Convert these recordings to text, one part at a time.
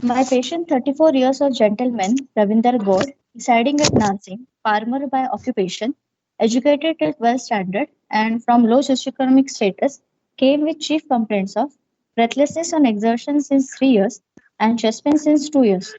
My patient, 34 years of gentleman, Ravinder Gaur, residing at Narsing, farmer by occupation, educated at 12th standard, and from low socioeconomic status, came with chief complaints of breathlessness on exertion since 3 years and chest pain since 2 years.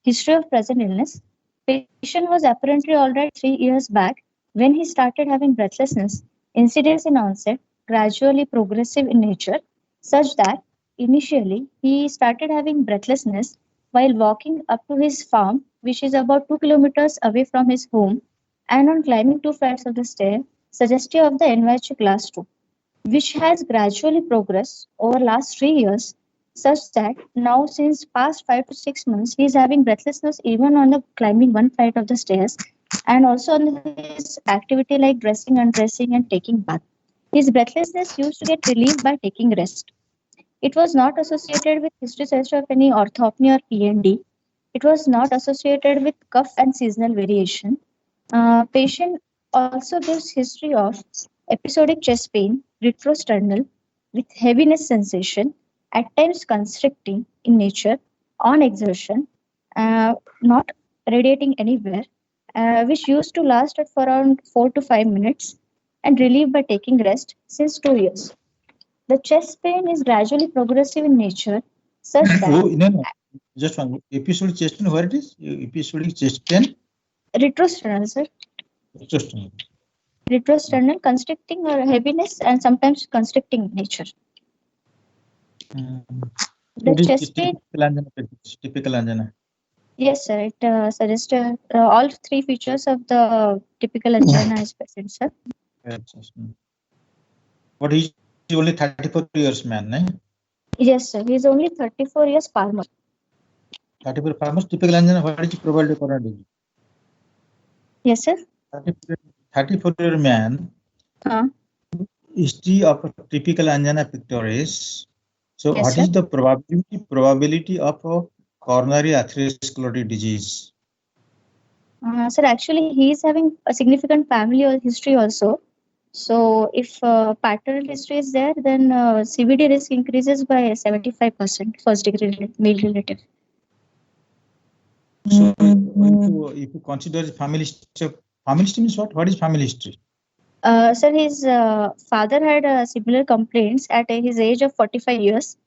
History of present illness. Patient was apparently all right 3 years back when he started having breathlessness. Incidence in onset, gradually progressive in nature, such that initially he started having breathlessness while walking up to his farm, which is about 2 kilometers away from his home, and on climbing 2 flights of the stair, suggestive of the NYHA class 2, which has gradually progressed over last 3 years, such that now since past 5 to 6 months he is having breathlessness even on the climbing 1 flight of the stairs, and also on his activity like dressing, undressing, and taking bath. His breathlessness used to get relieved by taking rest. It was not associated with history such of any orthopnea or PND. It was not associated with cough and seasonal variation. Patient also gives history of episodic chest pain, retrosternal, with heaviness sensation, at times constricting in nature, on exertion, not radiating anywhere, which used to last at for around 4 to 5 minutes and relieved by taking rest since 2 years. The chest pain is gradually progressive in nature, such that Oh, no, no. Just one episodic chest pain. Where it is? Episodic chest pain. retrosternal, sir, Just retrosternal constricting or heaviness and sometimes constricting in nature. The what is chest pain, typical angina? Typical angina. yes, sir, it suggests all three features of the typical angina is present, sir. Yes. But he's only 34 years man, right? Yes, sir, he is only 34 years farmer. 34 farmers. Typical angina. What is the probability of coronary disease? Yes, sir. 34-year man. History of typical angina pectoris. So, Yes, what sir. is the probability of a coronary atherosclerotic disease? Sir, actually, he is having a significant family or history also. So, if paternal history is there, then CVD risk increases by 75% first degree male relative. So, if you consider the family history means what? What is family history? Sir, his father had similar complaints at his age of 45 years,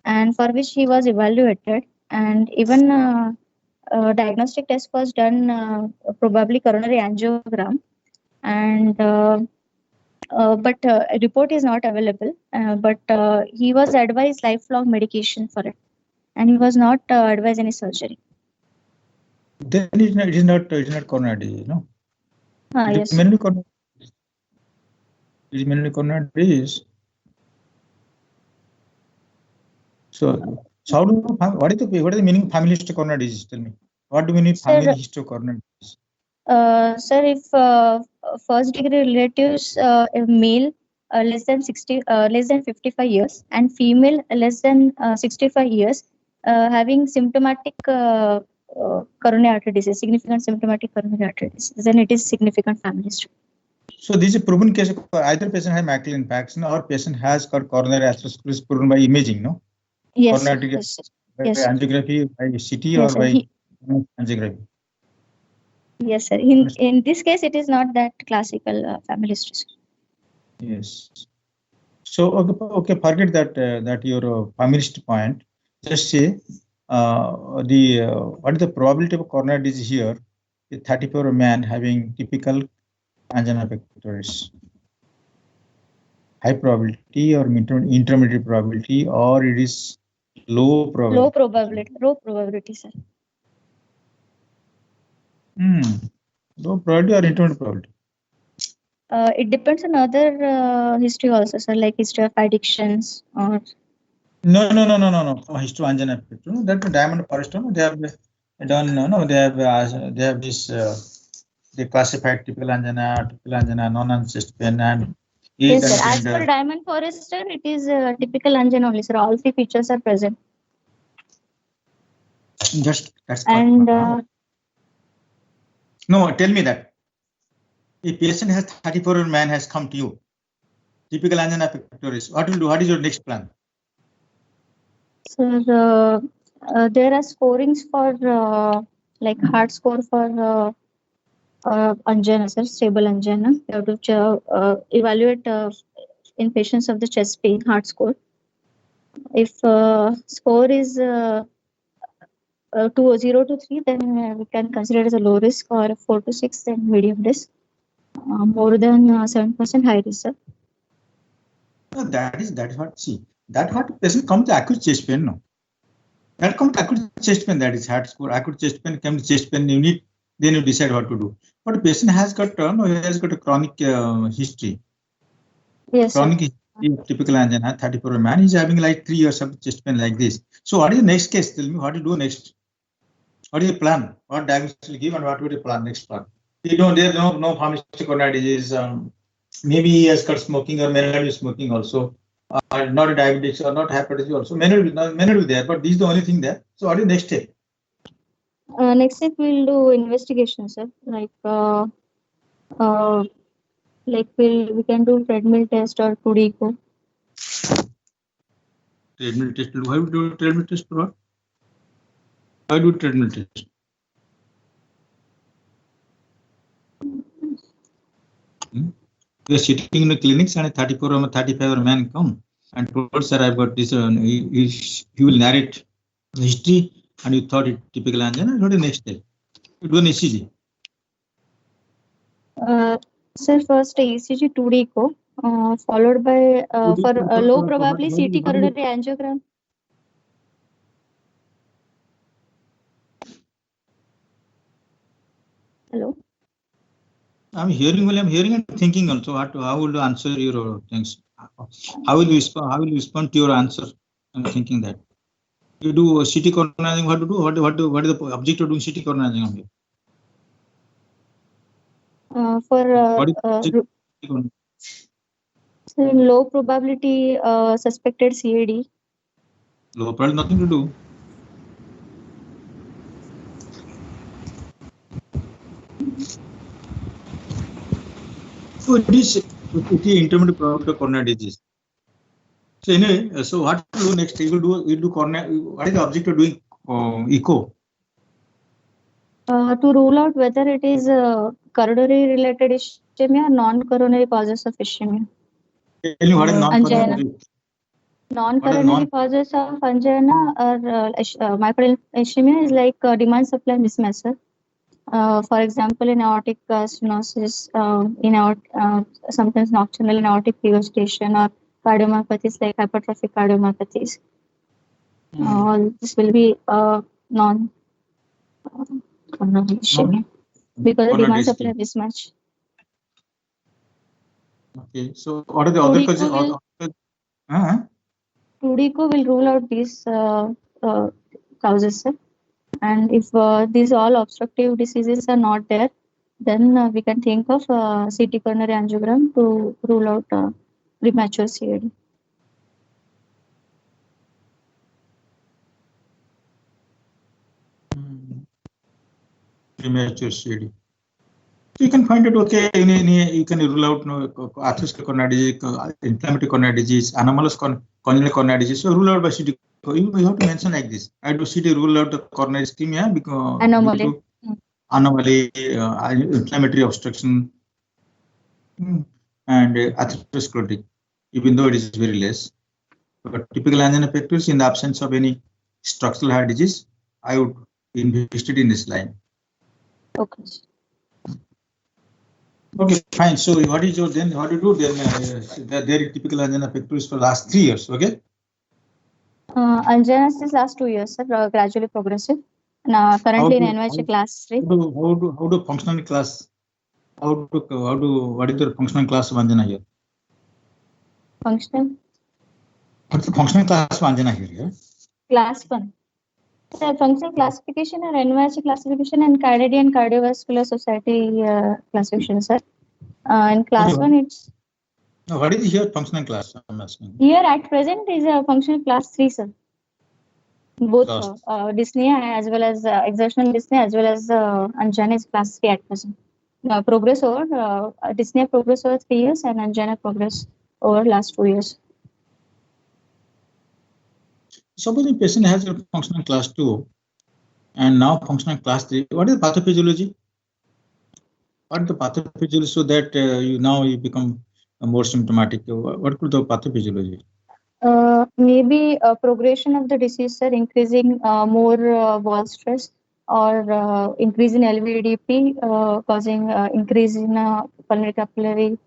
and for which he was evaluated, and even diagnostic test was done, probably coronary angiogram, and but a report is not available. But he was advised lifelong medication for it, and he was not advised any surgery. Then it is not coronary disease, no? It Yes. is mainly coronary. It is mainly coronary disease. So how do what is the meaning of family history coronary disease? Tell me. What do we need family history coronary disease? Sir, if first degree relatives, a male less than 60, less than 55 years, and female less than 65 years, having symptomatic coronary artery disease, significant symptomatic coronary artery disease, then it is significant family history. So this is a proven case. Either patient has macular infarction or patient has got coronary atherosclerosis proven by imaging, no? Yes. Coronary Yes. by Yes. angiography, by CT, Yes, or by angiography. Yes, sir. In this case, it is not that classical family history. Yes. So okay, forget that your family history point. Just say what is the probability of coronary disease here? A 34 man having typical angina pectoris. High probability or intermediate probability, or it is low probability? Low probability. Low probability, sir. Low probability or intermediate probability? It depends on other history also, sir, like history of addictions or. No. History of angina pectoris. That Diamond Forest, they have done. No, they have this. They classified typical angina, non-angina chest pain, and yes, sir. As per Diamond Forester, it is typical angina only, sir. All three features are present. That's and no, tell me that a patient has 34-year man has come to you, typical angina pectoris. What will do? What is your next plan? So There are scorings for like hard score for angina, sir, stable angina. You have to evaluate in patients of the chest pain hard score. If score is 0 to 3, then we can consider it as a low risk, or 4 to 6, then medium risk. More than 7% high risk, sir. No, that is what, see, that what patient come to acute chest pain, no. That come to acute chest pain, that is hard score, acute chest pain, come to chest pain, you need, then you decide what to do. But the patient has got a chronic history. Yes, Chronic sir. history of typical angina, 34 man is having like 3 years of chest pain like this. So what is the next case? Tell me what you do next. What is the plan? What diagnosis will give and what would you plan next plan? You know, there's no pharmaceutical coronary disease. Maybe he has got smoking or may not be smoking also. Not a diabetes or not hepatitis also. May not be there, but this is the only thing there. So what is the next step? Next step we'll do investigation, sir. Like we can do treadmill test or 2D echo. Treadmill test. Why would you do treadmill test for what? Why do treadmill test? We are sitting in the clinics and a 34 or 35 man come and told, sir, I've got this. He will narrate the history and you thought it typical angina. What is the next step? You do an ECG. Sir, first ECG 2D echo, followed by for low probability CT coronary angiogram. Hello. I'm hearing and thinking also. How will you answer your things? How will you respond to your answer? I'm thinking that you do CT coronary. What to do? What is the objective of doing CT coronary? Low probability suspected CAD. Low probability, nothing to do. So it is intermediate probability of coronary disease. So anyway, so what to do next? You will do coronary. What is the objective of doing echo? To rule out whether it is coronary related ischemia or non-coronary causes of ischemia. Tell me what is non-coronary? Non-coronary causes of angina or myocardial ischemia is like demand supply mismatch, sir. For example, in aortic stenosis, sometimes nocturnal aortic regurgitation, or cardiomyopathies like hypertrophic cardiomyopathies. All this will be non-coronary ischemia because of demand supply mismatch. Okay, so what are the other causes? 2D echo will rule out these causes, sir. And if these all obstructive diseases are not there, then we can think of CT coronary angiogram to rule out premature CAD. Premature CAD. So you can find it, okay, you can rule out atherosclerotic coronary disease, inflammatory coronary disease, anomalous congenital coronary disease. So rule out by CT. You have to mention like this. I do CT rule out the coronary ischemia because anomaly, inflammatory obstruction, and atherosclerotic, even though it is very less. But typical angina pectoris, in the absence of any structural heart disease, I would invest in this line. Okay. Okay, fine. So what is your then? What do you do then? There is typical angina pectoris for last 3 years. Okay. Angina since last 2 years, sir, gradually progressive. Now currently in NYHA class 3. How do functional class? What is the functional class of angina here? Functional. What's the functional class of angina here? Yeah? Class 1. So functional classification or NYHA classification and Canadian Cardiovascular Society classification, sir. In class 1, it's. No, what is here functional class? I'm asking. Here at present is a functional class 3, sir. Both dyspnea as well as exertional dyspnea as well as angina is class 3 at present. Progress over dyspnea progress over 3 years and angina progress over last 2 years. Suppose the patient has a functional class 2 and now functional class 3. What is the pathophysiology? What is the pathophysiology so that you become more symptomatic? What could the pathophysiology? Maybe progression of the disease, sir, increasing more wall stress or increase in LVDP, causing increase in pulmonary capillary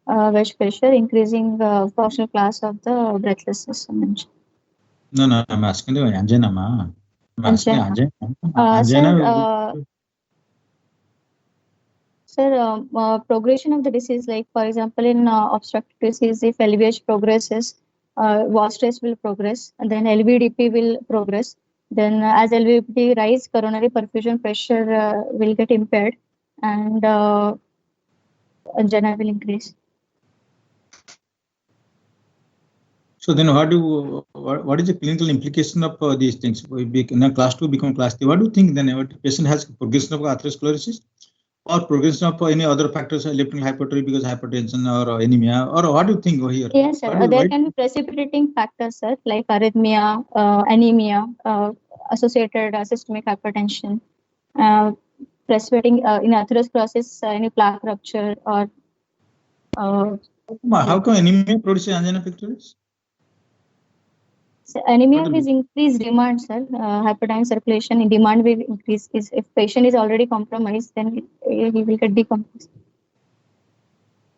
wedge pressure, increasing functional class of the breathlessness. No, I'm asking the angina, ma. I'm asking angina. Sir, progression of the disease, like for example, in obstructive disease, if LVH progresses, wall stress will progress, and then LVDP will progress. Then, as LVDP rise, coronary perfusion pressure will get impaired, and angina will increase. So then, what is the clinical implication of these things? Class 2 become class 3. What do you think then? If the patient has progression of atherosclerosis or progression of any other factors, left ventricular hypertrophy because hypertension or anemia, or what do you think over here? Yes, sir. There can be precipitating factors, sir, like arrhythmia, anemia, associated systemic hypertension, precipitating in atherosclerosis, any plaque rupture, or. How come anemia produces angina pectoris? So anemia is increased demand, sir. Hypertime circulation in demand will increase. If patient is already compromised, then he will get decomposed.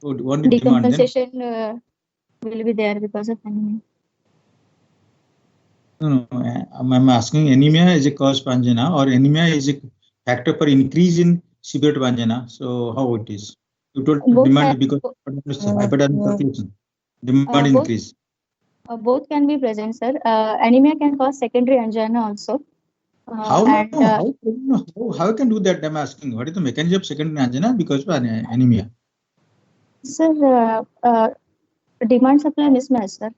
Decompensation will be there because of anemia. No, I'm asking anemia is a cause for angina or anemia is a factor for increase in severity of angina. So how it is? You told demand because hypertime circulation. Demand increase. Both can be present, sir. Anemia can cause secondary angina also. How can do that? I'm asking. What is the mechanism of secondary angina because of anemia? Sir, demand supply mismatch, sir.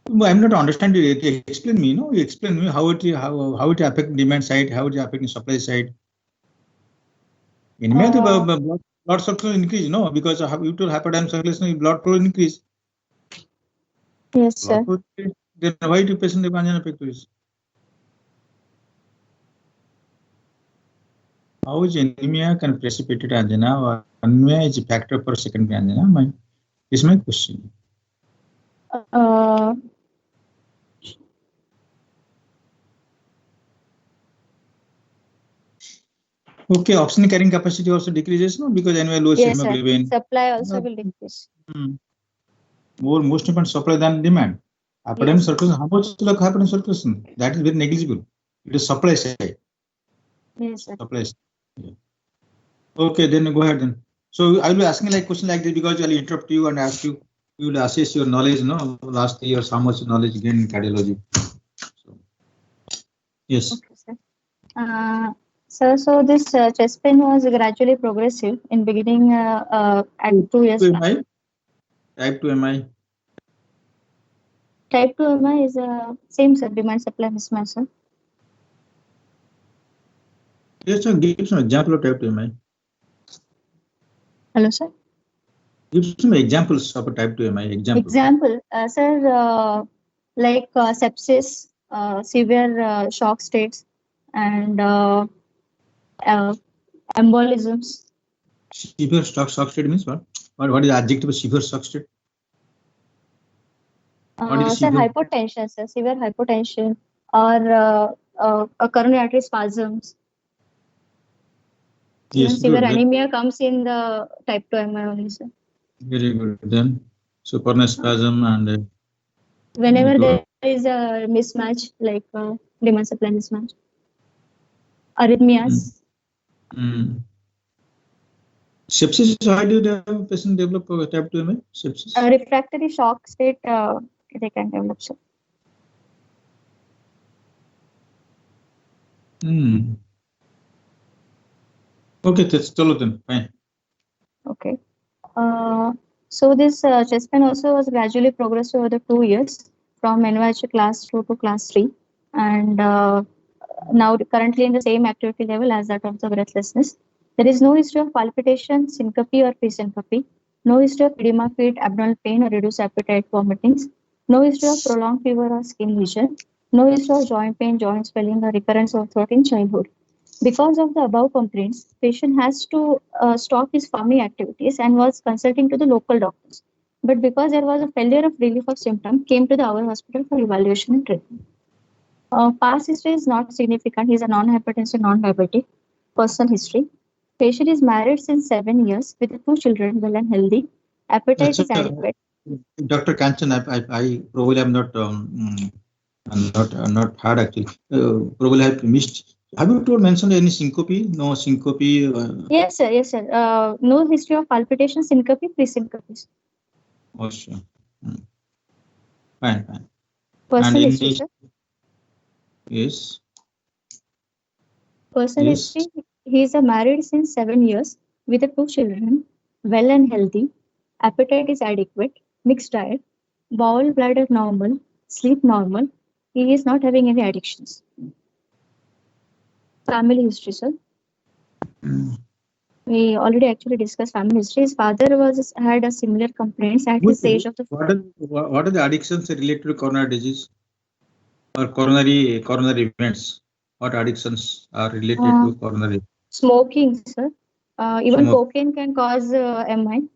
I'm not understanding. You explain me. No, you explain me how it affect demand side, how it affect supply side. Anemia, the blood circulation increase. No, because of hypertime circulation, blood flow increase. Yes, sir. Then why do patient have angina pectoris? How is anemia can precipitate angina or anemia is a factor for secondary angina? Is my question. Okay, oxygen carrying capacity also decreases, no? Because anyway, low hemoglobin. Supply also will decrease. Most important supply than demand. Hypertime circulation, how much like hypertime circulation? That is very negligible. It is supply side. Yes, sir. Supply side. Yeah. Okay, then go ahead then. So I will be asking like question like this because I will interrupt you and ask you. You will assess your knowledge, no? Last years, how much knowledge gained in cardiology. So, yes. Okay, sir. So this chest pain was gradually progressive in beginning at 2 years. Type 2 MI. Type 2 MI is same, sir. Demand supply mismatch, sir. Yes, sir. Give some example of type 2 MI. Hello, sir. Give some examples of a type 2 MI. Example, sir, like sepsis, severe shock states, and embolisms. Severe shock state means what? What is the adjective of severe shock state? Sir, hypotension, sir, severe hypotension, or coronary artery spasms. Yes, severe anemia comes in the type 2 MI only, sir. Very good. Then, so coronary spasm and whenever there is a mismatch, like demand supply mismatch, arrhythmias. Sepsis. How do the patient develop type 2 MI? Sepsis. Refractory shock state, they can develop, sir. Okay, that's then fine. Okay. So this chest pain also was gradually progressed over the 2 years from NYHA class 2 to class 3, and now currently in the same activity level as that of the breathlessness. There is no history of palpitation, syncope, or pre-syncope. No history of edema, feet, abdominal pain, or reduced appetite, vomitings. No history of prolonged fever or skin lesion. No history of joint pain, joint swelling, or recurrence of throat in childhood. Because of the above complaints, patient has to stop his farming activities and was consulting to the local doctors. But because there was a failure of relief of symptom, came to the our hospital for evaluation and treatment. Past history is not significant. He is a non-hypertensive, non-diabetic. Personal history. Patient is married since 7 years with 2 children, well and healthy. Appetite is adequate. Dr. Kanchan, I probably am not hard actually. Probably have missed. Have you mentioned any syncope? No syncope. Yes, sir. Yes, sir. No history of palpitation, syncope, pre-syncope. Oh, sure. Fine. Personal And history, sir. Yes. Personal Yes. history. He is married since 7 years with 2 children, well and healthy. Appetite is adequate. Mixed diet. Bowel bladder normal. Sleep normal. He is not having any addictions. Family history, sir. We already actually discussed family history. His father had a similar complaints at his age of the. What are the addictions related to coronary disease or coronary events? What addictions are related to coronary? Smoking, sir. Even Smoke. cocaine can cause MI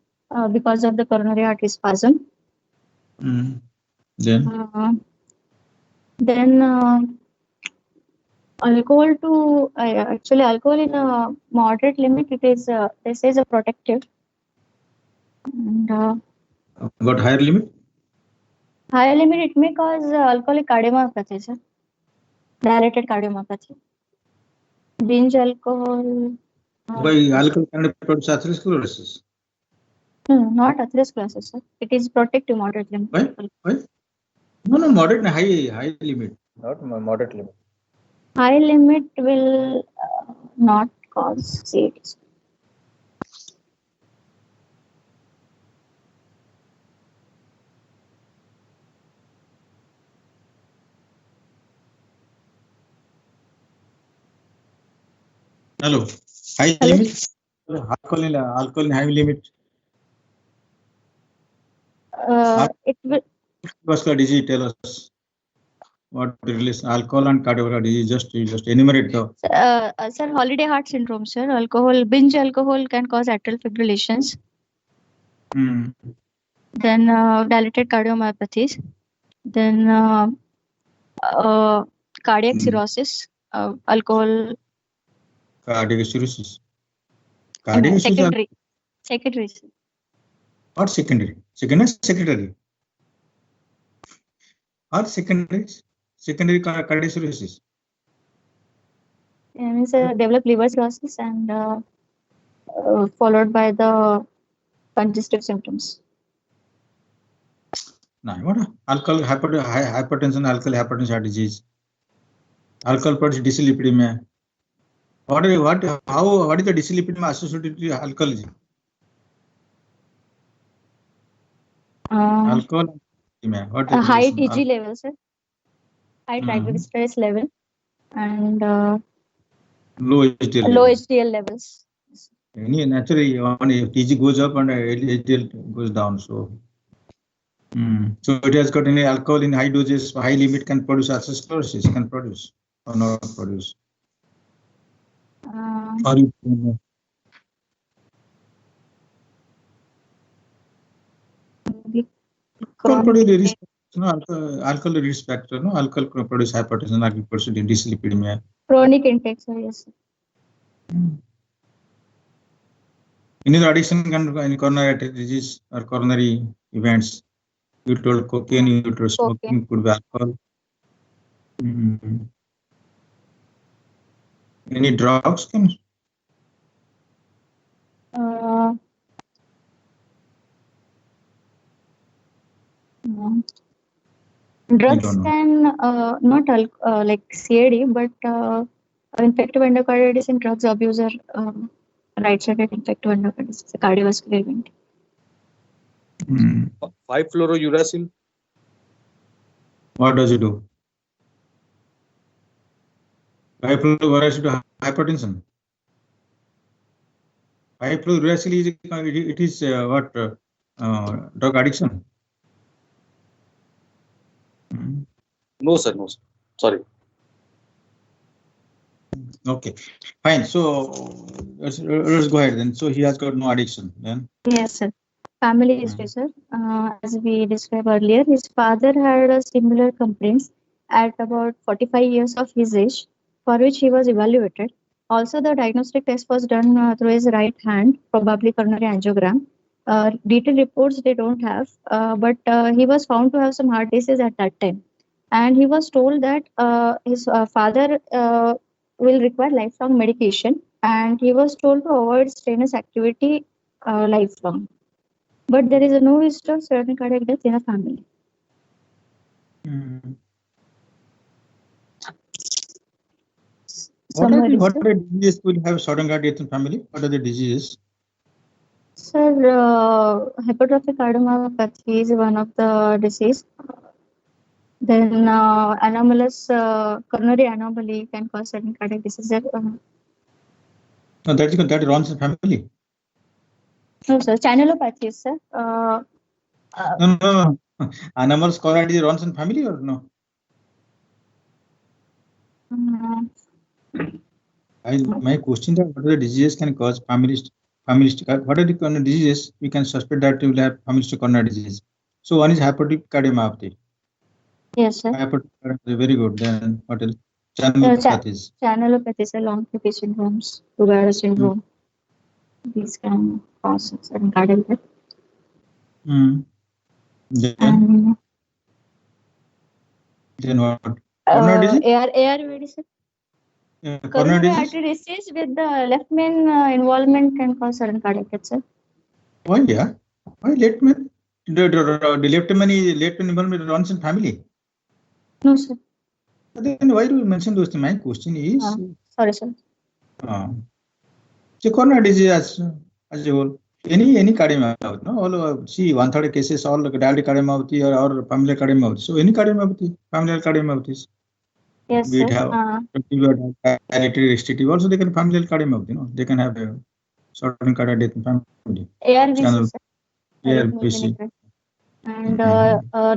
because of the coronary artery spasm. Then alcohol to actually alcohol in a moderate limit. It is this is a protective. And, what higher limit? Higher limit it may cause alcoholic cardiomyopathy, sir. Dilated cardiomyopathy. Binge alcohol. Why alcohol can produce atherosclerosis? Not atherosclerosis, sir. It is protective moderate limit. Why? No, moderate, high limit, not moderate limit. High limit will not cause CATs. Hello. High limit. Alcohol in high limit. It will. Vascular disease, tell us what the relation alcohol and cardiovascular disease. Just enumerate the. Sir, holiday heart syndrome, sir. Binge alcohol can cause atrial fibrillations. Then dilated cardiomyopathies. Then cardiac cirrhosis. Alcohol. Cardiac cirrhosis. Secondary. What secondary? Secondary. Or secondary cardiac cirrhosis. Means develop liver cirrhosis and followed by the congestive symptoms. No, what alcohol hypertension, alcohol hypertension heart disease. Alcohol produces dyslipidemia. What is the dyslipidemia associated with alcoholism? Alcohol. What is high TG level, sir. High triglycerides level and low HDL levels. Naturally, TG goes up and HDL goes down. So it has got any alcohol in high doses, high limit can produce atherosclerosis, can produce or not produce. Alcohol risk factor. No, alcohol produce hypertension, alcohol produce dyslipidemia. Chronic intake, sir. Yes. Any other addiction can in coronary artery disease or coronary events. You told cocaine, you told smoking, could be alcohol. Any drugs can? Drugs can not like CAD, but infective endocarditis in drugs abuse or right-sided infective endocarditis. It's a cardiovascular event. 5-fluorouracil. What does it do? 5-fluorouracil to hypertension. 5-fluorouracil is what drug addiction. No, sir. No, sir. Sorry. Okay, fine. So let's go ahead then. So he has got no addiction then. Yes, sir. Family history, sir. As we described earlier, his father had a similar complaints at about 45 years of his age, for which he was evaluated. Also, the diagnostic test was done through his right hand, probably coronary angiogram. Detailed reports they don't have, but he was found to have some heart disease at that time. And he was told that his father will require lifelong medication, and he was told to avoid strenuous activity lifelong. But there is no history of sudden cardiac death in a family. What are the diseases will have sudden cardiac death in family? What are the diseases? Sir, hypertrophic cardiomyopathy is one of the disease. Then anomalous coronary anomaly can cause sudden cardiac disease. No, that runs in family. No, sir. Channelopathy, sir. No. Anomalous coronary disease runs in family or no? My question is, what are the diseases can cause family? What are the kind of diseases we can suspect that you will have family coronary disease? So one is hypertrophic cardiomyopathy. Yes, sir. Hypertrophic cardiomyopathy, very good. Then what else? Channelopathies. Channelopathy, sir. Long QT syndromes, Lugaro syndrome. These can cause sudden cardiac death. Then what? Coronary disease? ARVD, sir. Coronary artery disease with the left main involvement can cause sudden cardiac death, sir. Why? Yeah. Why left main? The left main involvement runs in family? No, sir. Then why do you mention those things? My question is. Sorry, sir. So coronary disease as a whole. Any cardiomyopathy, no? All see 1/3 cases all diabetic cardiomyopathy or familial cardiomyopathy. So any cardiomyopathy, familial cardiomyopathies. Yes, we sir. Dilated restrictive. Also, they can familial cardiomyopathy. No, they can have a sudden cardiac death in family. ARVC, sir. ARVC. And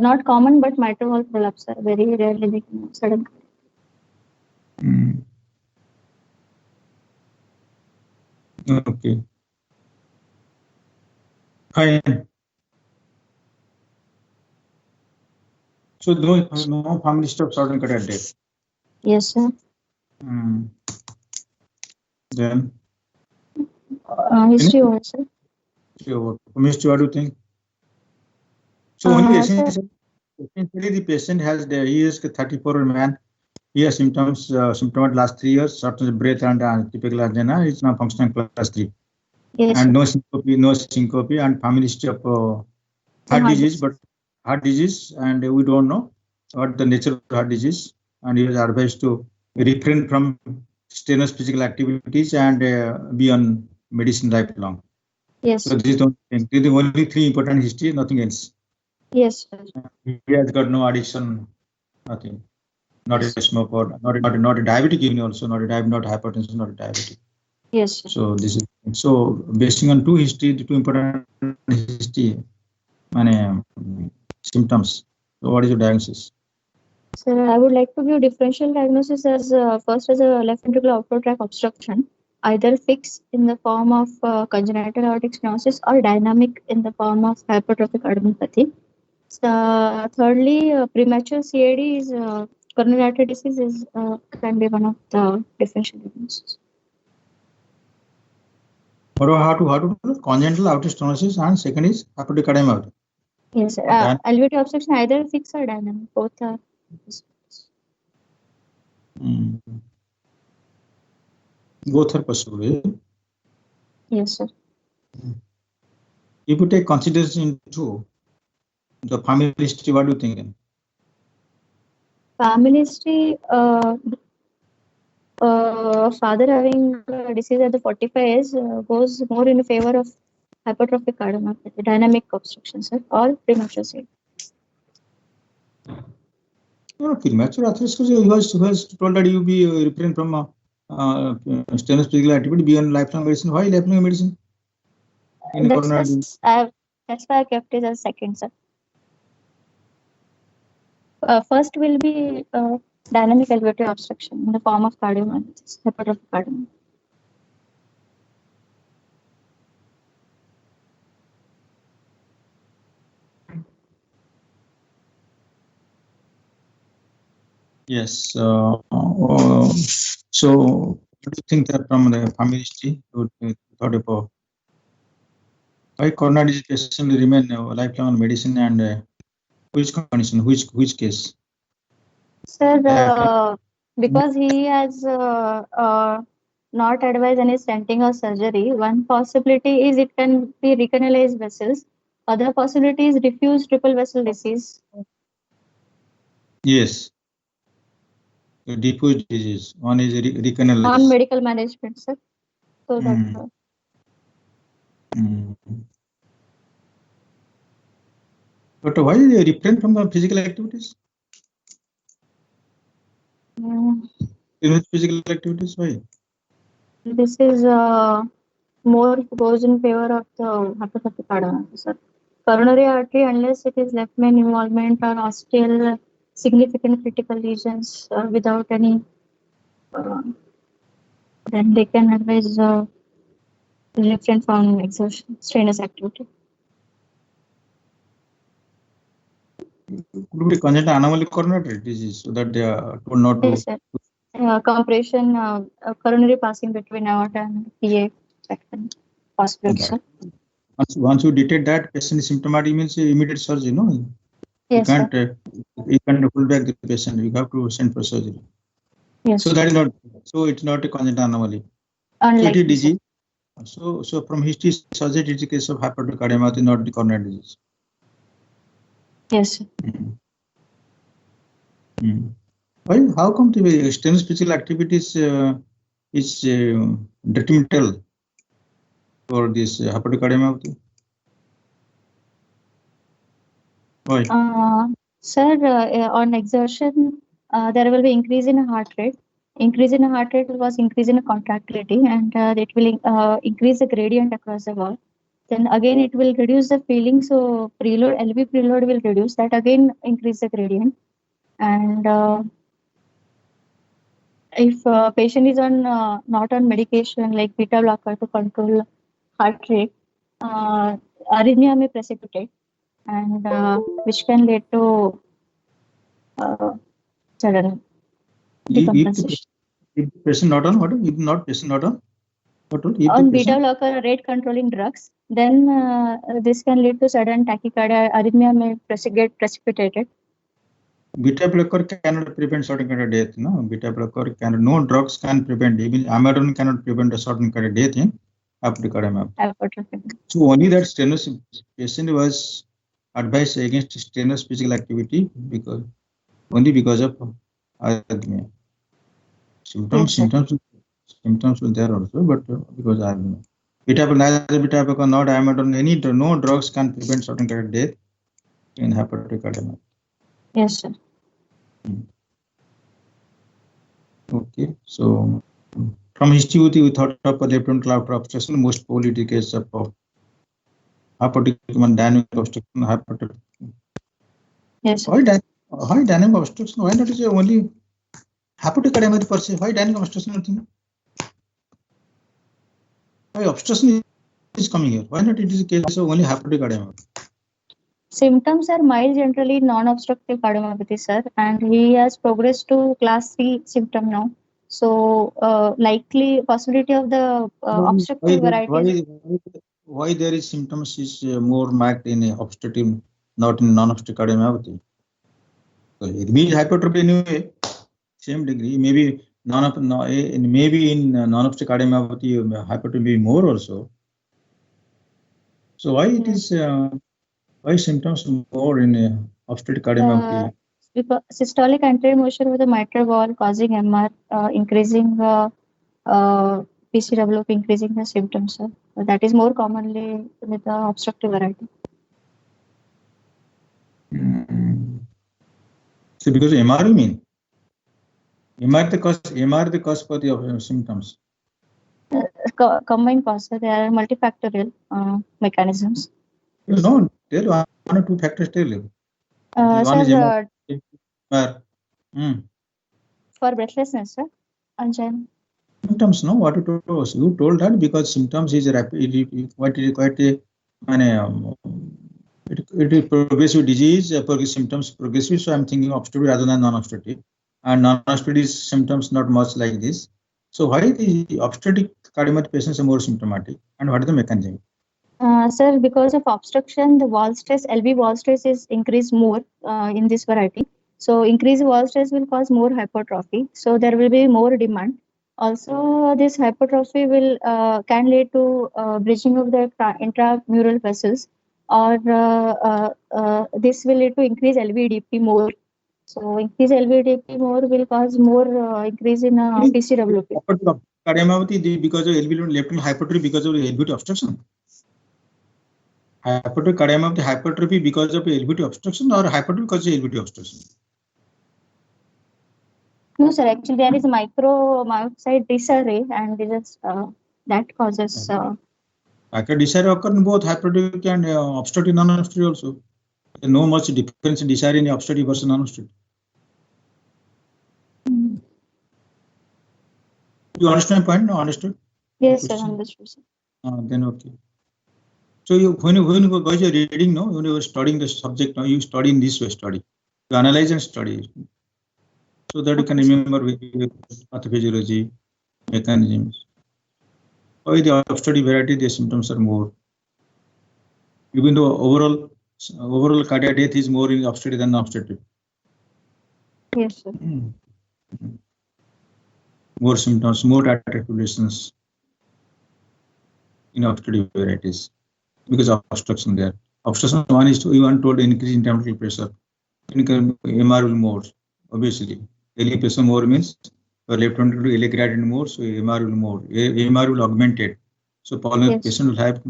not common, but mitral valve prolapse, sir. Very rarely they can have sudden. Okay. Fine. So no family history of sudden cardiac death. Yes, sir. Then history over, sir. History, what do you think? So only essentially the patient has he is a 34-year-old man. He has symptoms last 3 years, shortness of breath and typical angina. It's now functioning class 3. Yes, and no syncope and family history of heart disease, and we don't know what the nature of heart disease, and he was advised to refrain from strenuous physical activities and be on medicine lifelong. Yes. So these are the only 3 important history, nothing else. Yes, sir. He has got no addiction, nothing. Not a smoker, not a diabetic even also, not hypertension, not a diabetic. Yes, sir. So this is basing on two important history, symptoms. So what is your diagnosis? Sir, I would like to give differential diagnosis as first as a left ventricular outflow tract obstruction, either fixed in the form of congenital aortic stenosis or dynamic in the form of hypertrophic cardiomyopathy. So, thirdly, premature CAD is coronary artery disease can be one of the differential diagnosis. How to do congenital aortic stenosis, and second is hypertrophic cardiomyopathy. Yes, sir. LVT obstruction either fixed or dynamic, both are. Both are possible. Yes, sir. If you take consideration into the family history, what do you think? Family history, father having disease at the 45 years goes more in favor of hypertrophic cardiomyopathy, dynamic obstruction, sir, or premature CAD. No, premature atherosclerosis, he was told that you be refrain from strenuous physical activity, be on lifelong medicine. Why lifelong medicine? That's why I kept it as second, sir. first will be dynamic alveolar obstruction in the form of cardiomyopathy, hypertrophic cardiomyopathy. Yes. So, what do you think that from the family history, you thought about why coronary disease patient will remain lifelong on medicine and which condition, which case? Sir, because he has not advised any stenting or surgery, one possibility is it can be recanalized vessels. Other possibility is diffuse triple vessel disease. Yes. So diffuse disease. One is recanalized. On medical management, sir. So Mm. that. But why is they refrain from the physical activities? Physical activities, why? This is more goes in favor of the hypertrophic cardiomyopathy, sir. Coronary artery, unless it is left main involvement or osteal significant critical lesions without any, then they can advise refrain from exertion, strenuous activity. Could be congenital anomaly coronary disease, so that they are told not to. Yes, sir. Compression, coronary passing between aorta and PA, that can possible, sir. Once you detect that patient is symptomatic, means immediate surgery, no? Yes, you can't hold back the patient. You have to send for surgery. Yes. So that is not. So it's not a congenital anomaly. Unlike so it is disease. So from history, suggest it's a case of hypertrophic cardiomyopathy, not the coronary disease. Yes. Why? How come the strenuous physical activities is detrimental for this hypertrophic cardiomyopathy? Why? Sir, on exertion, there will be increase in heart rate. Increase in heart rate was increase in contractility, and it will increase the gradient across the wall. Then again, it will reduce the feeling. So preload, LV preload will reduce. That again increase the gradient. And if patient is on not on medication like beta blocker to control heart rate, arrhythmia may precipitate, and which can lead to sudden decompensation. If the patient not on what? If not patient not on what? On beta blocker rate controlling drugs, then this can lead to sudden tachycardia. Arrhythmia may get precipitated. Beta blocker cannot prevent certain kind of death. No, beta blocker cannot. No drugs can prevent. Even amiodarone cannot prevent a certain kind of death in hypertrophic cardiomyopathy. So only that strenuous patient was advised against strenuous physical activity because of arrhythmia. Symptoms were there also, but because arrhythmia. Beta blocker, not amiodarone. No drugs can prevent certain kind of death in hypertrophic cardiomyopathy. Yes, sir. Okay, so from history, we thought of a left ventricular obstruction, most probably the case of hypertrophic dynamic obstruction, hypertrophic. Yes. Why dynamic obstruction? Why not is only hypertrophic cardiomyopathy per se? Why dynamic obstruction? Nothing. Why obstruction is coming here? Why not it is a case of only hypertrophic cardiomyopathy? Symptoms are mild, generally non-obstructive cardiomyopathy, sir, and he has progressed to class 3 symptom now. So, likely possibility of the obstructive variety. Why there is symptoms is more marked in obstructive, not in non-obstructive cardiomyopathy? So it means hypertrophy anyway, same degree. Maybe maybe in non-obstructive cardiomyopathy, hypertrophy may be more also. So why it is? Why symptoms more in obstructive cardiomyopathy? Systolic anterior motion with the mitral wall causing MR, increasing PCWP, increasing the symptoms. Sir. That is more commonly with the obstructive variety. So because MR, you mean? MR the cause for the symptoms. Combined cause. So there are multifactorial mechanisms. No, there are one or two factors still. Sir, Where? For breathlessness, sir. Angina. Symptoms, no? What you told? You told that because symptoms is rapid. Quite a, it is progressive disease. Symptoms progressive. So I'm thinking obstructive rather than non-obstructive. And non-obstructive symptoms not much like this. So why the obstructive cardiomyopathy patients are more symptomatic, and what is the mechanism? Sir, because of obstruction, the wall stress, LV wall stress is increased more in this variety. So increased wall stress will cause more hypertrophy. So there will be more demand. Also, this hypertrophy will can lead to bridging of the intramural vessels, or this will lead to increase LVDP more. So increase LVDP more will cause more increase in PCWP. Cardiomyopathy because of LV left hypertrophy because of LVT obstruction. Hypertrophy cardiomyopathy hypertrophy because of LVT obstruction or hypertrophy because of LVT obstruction? No, sir. Actually, there is a micromyocyte disarray, and just that causes. Micro disarray occur in both hypertrophic and obstructive, non-obstructive also. There's no much difference in disarray in obstructive versus non-obstructive. You understand my point? No, understood? Yes, sir. Understood, sir. Then okay. So when you guys are reading, no, when you are studying the subject, no, you study in this way, study. You analyze and study. So that you can remember pathophysiology, mechanisms. Why the obstructive variety, the symptoms are more. Even though overall cardiac death is more in obstructive than non-obstructive. Yes, sir. More symptoms, more articulations in obstructive varieties because of obstruction there. Obstruction one is to even told increase in intraventricular pressure. MR will more, obviously. LV pressure more means left ventricle LA gradient more, so MR will more. MR will augment it. So pulmonary patient will have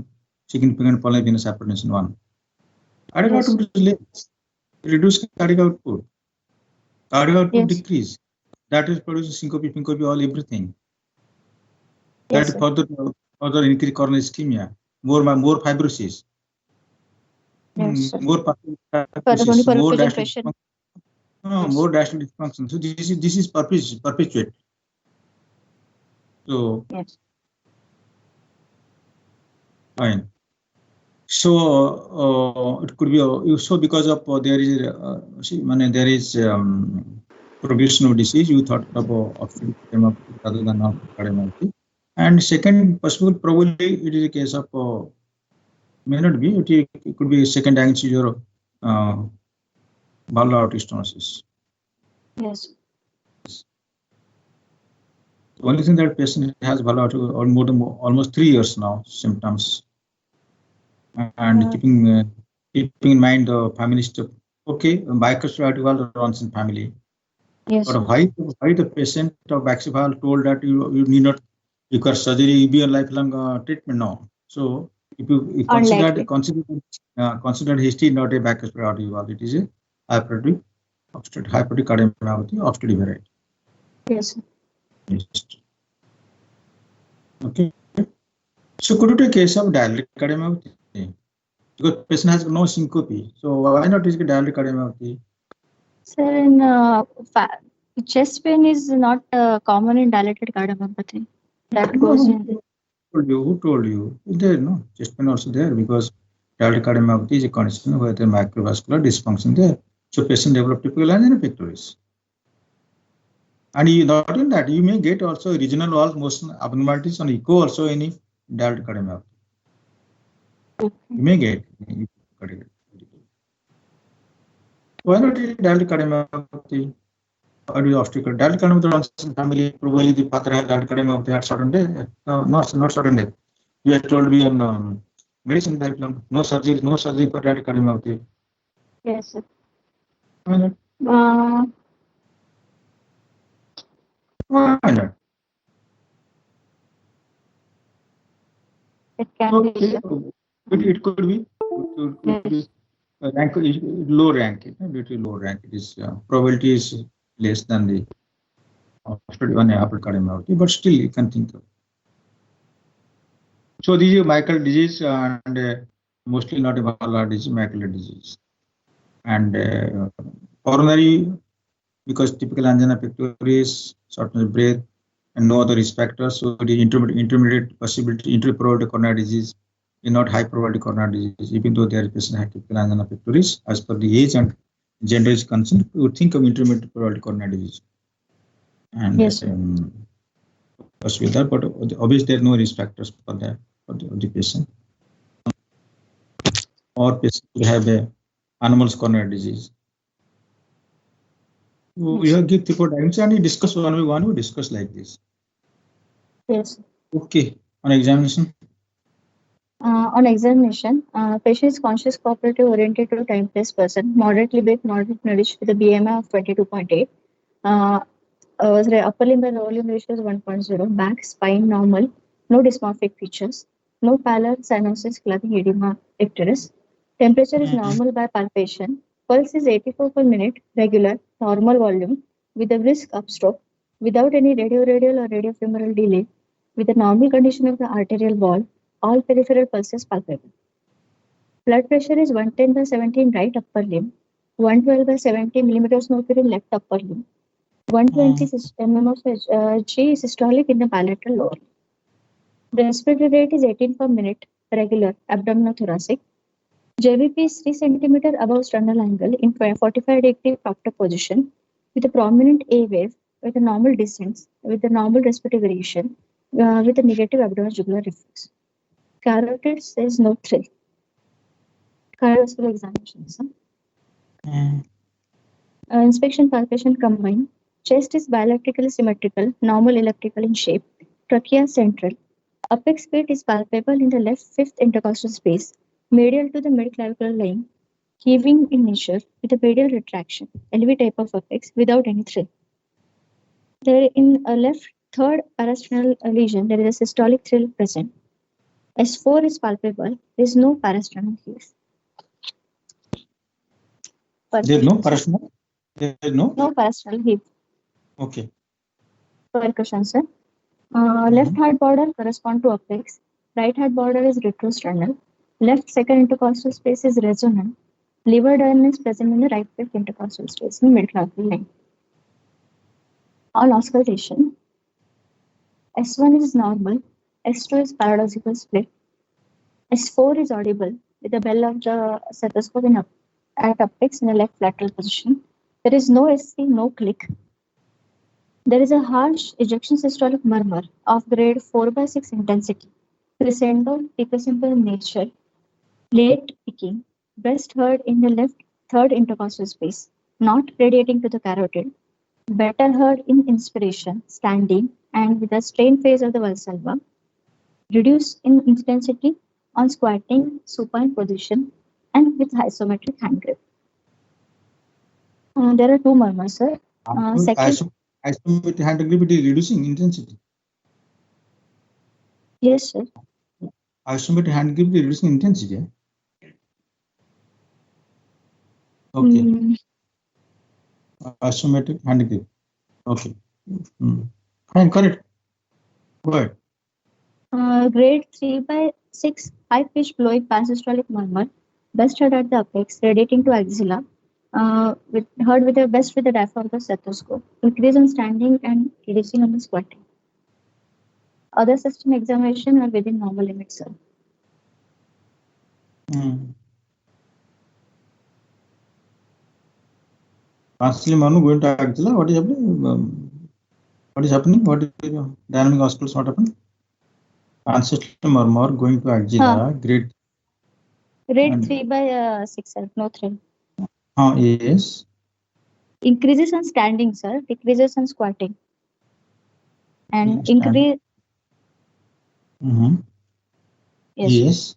significant pulmonary venous hypertension one. Cardiac output is less. Reduce cardiac output. Cardiac output decrease. That is producing syncope, all everything. That further increase coronary ischemia. More fibrosis. More diastolic more diastolic dysfunction. So this is perpetuate. So fine. So it could be so because of there is progression of disease. You thought about obstructive cardiomyopathy rather than non-cardiomyopathy. And second possible probably it is a case of may not be it could be a second ancillary valvular aortic stenosis. Yes. The only thing that patient has valvular aortic or more than almost 3 years now symptoms, and keeping in mind the family stuff. Okay, bicuspid aortic valve runs in family. Yes. But why the patient of bicuspid valve told that you need not require surgery, you be a lifelong treatment now. So if you consider history not a bicuspid aortic valve, it is a hypertrophic cardiomyopathy obstructive variety. Yes. Okay. So could you take a case of dilated cardiomyopathy? Because patient has no syncope, so why not is dilated cardiomyopathy? Sir, in chest pain is not common in dilated cardiomyopathy. That goes in. Who told you? There no chest pain also there because dilated cardiomyopathy is a condition where the microvascular dysfunction there. So patient develop typical angina pectoris. And not in that, you may get also regional wall motion abnormalities on echo also any dilated cardiomyopathy. You may get. Why not dilated cardiomyopathy? Or do obstacle? Dilated cardiomyopathy runs in family. Probably the father has dilated cardiomyopathy at sudden death. No, not sudden death. You are told me on medicine that no surgery for dilated cardiomyopathy. Yes, sir. Why not? It can be. It could be. Rank is low rank. Due to low rank, it is probability is less than the obstructive cardiomyopathy, but still you can think of. So this is myocardial disease and mostly not a valvular disease, myocardial disease. And coronary because typical angina pectoris, shortness of breath, and no other risk factors. So the intermediate possibility, interprobability coronary disease is not high probability coronary disease, even though there is patient has typical angina pectoris. As per the age and gender is concerned, we would think of intermediate probability coronary disease. And Yes. with that, but obviously there are no risk factors for the patient. Or patient will have a anomalous coronary disease. We have give the diagnosis and we discuss one by one. We discuss like this. Yes. Okay. On examination. On examination, patient is conscious, cooperative, oriented to time-place person, moderately big, moderate nourished with a BMI of 22.8. Upper limb and lower limb ratio is 1.0. Back, spine normal, no dysmorphic features, no pallor, cyanosis, clubbing, edema, icterus. Temperature is normal by palpation. Pulse is 84 per minute, regular, normal volume, with a brisk upstroke, without any radial or radiofemoral delay, with a normal condition of the arterial wall, all peripheral pulses palpable. Blood pressure is 110 by 17 right upper limb, 112 by 70 millimeters mercury left upper limb, 120 mm of G systolic in the bilateral lower. The respiratory rate is 18 per minute, regular, abdominothoracic. JVP is 3 cm above sternal angle in 45-degree proctor position with a prominent A wave with a normal descent with a normal respiratory variation with a negative abdominal reflex. Carotid says no thrill. Cardiovascular examinations. Inspection palpation combined. Chest is bilaterally symmetrical, normal elliptical in shape. Trachea central. Apex pit is palpable in the left fifth intercostal space, medial to the midclavicular line, heaving in nature with a radial retraction, LV type of apex without any thrill. There in a left third parasternal lesion, there is a systolic thrill present. S4 is palpable. There is no parasternal heave. There is no parasternal? There is no parasternal heave. Okay. Percussion, sir. Left heart border correspond to apex. Right heart border is retrosternal. Left second intercostal space is resonant. Liver diurnal is present in the right fifth intercostal space in midclavicular line. On auscultation, S1 is normal. S2 is paradoxical split. S4 is audible with the bell of the stethoscope at apex in the left lateral position. There is no SC, no click. There is a harsh ejection systolic murmur of grade 4/6 intensity, crescendo, decussable in nature, late peaking, best heard in the left third intercostal space, not radiating to the carotid, better heard in inspiration, standing, and with the strain phase of the Valsalva, reduced in intensity on squatting, supine position, and with isometric hand grip. There are two murmurs, sir. Isometric hand grip is reducing intensity. Yes, sir. Isometric hand grip is reducing intensity. Okay. Isometric hand grip. Okay. Fine, correct. Go ahead. Grade 3/6 high pitched blowing pansystolic murmur, best heard at the apex, radiating to axilla, heard with the best with the diaphragm of the stethoscope, increase on standing and reducing on the squatting. Other system examination are within normal limits, sir. Actually, Manu going to axilla. What is happening? What is happening? What is dynamic hospitals? What happened? Ancestral murmur going to axilla. Grade 3/6, sir. No thrill. Yes. Increases on standing, sir. Decreases on squatting. And increase. Yes.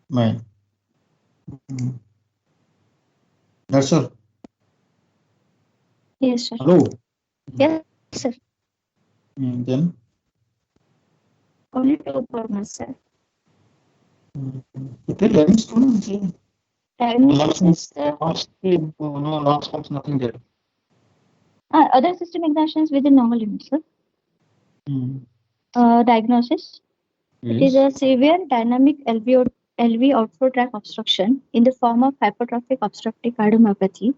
Right. That's all. Yes, sir. Hello. Yes, sir. Then? Only two murmurs, sir. Nothing there. Other system examinations within normal limits, sir. Diagnosis. Yes. It is a severe dynamic LV outflow tract obstruction in the form of hypertrophic obstructive cardiomyopathy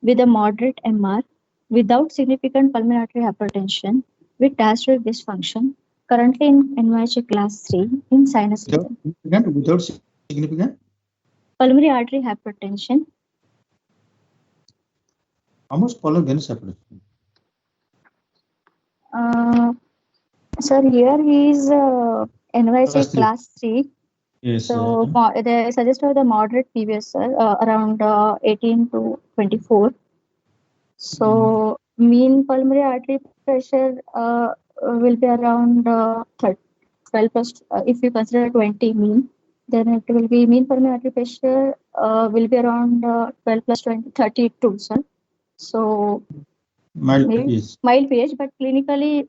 with a moderate MR without significant pulmonary artery hypertension with diastolic dysfunction, currently in NYHA class 3 in sinus rhythm. Without significant Pulmonary artery hypertension. how much pulmonary venous hypertension? Sir, here he is NYHA Class three. class 3. Yes. So they suggested the moderate PVS, sir, around 18 to 24. So mean pulmonary artery pressure will be around 12 plus. If you consider 20 mean, then it will be mean pulmonary artery pressure will be around 12 plus 20, 32, sir. So mild maybe pH. mild pH, but clinically,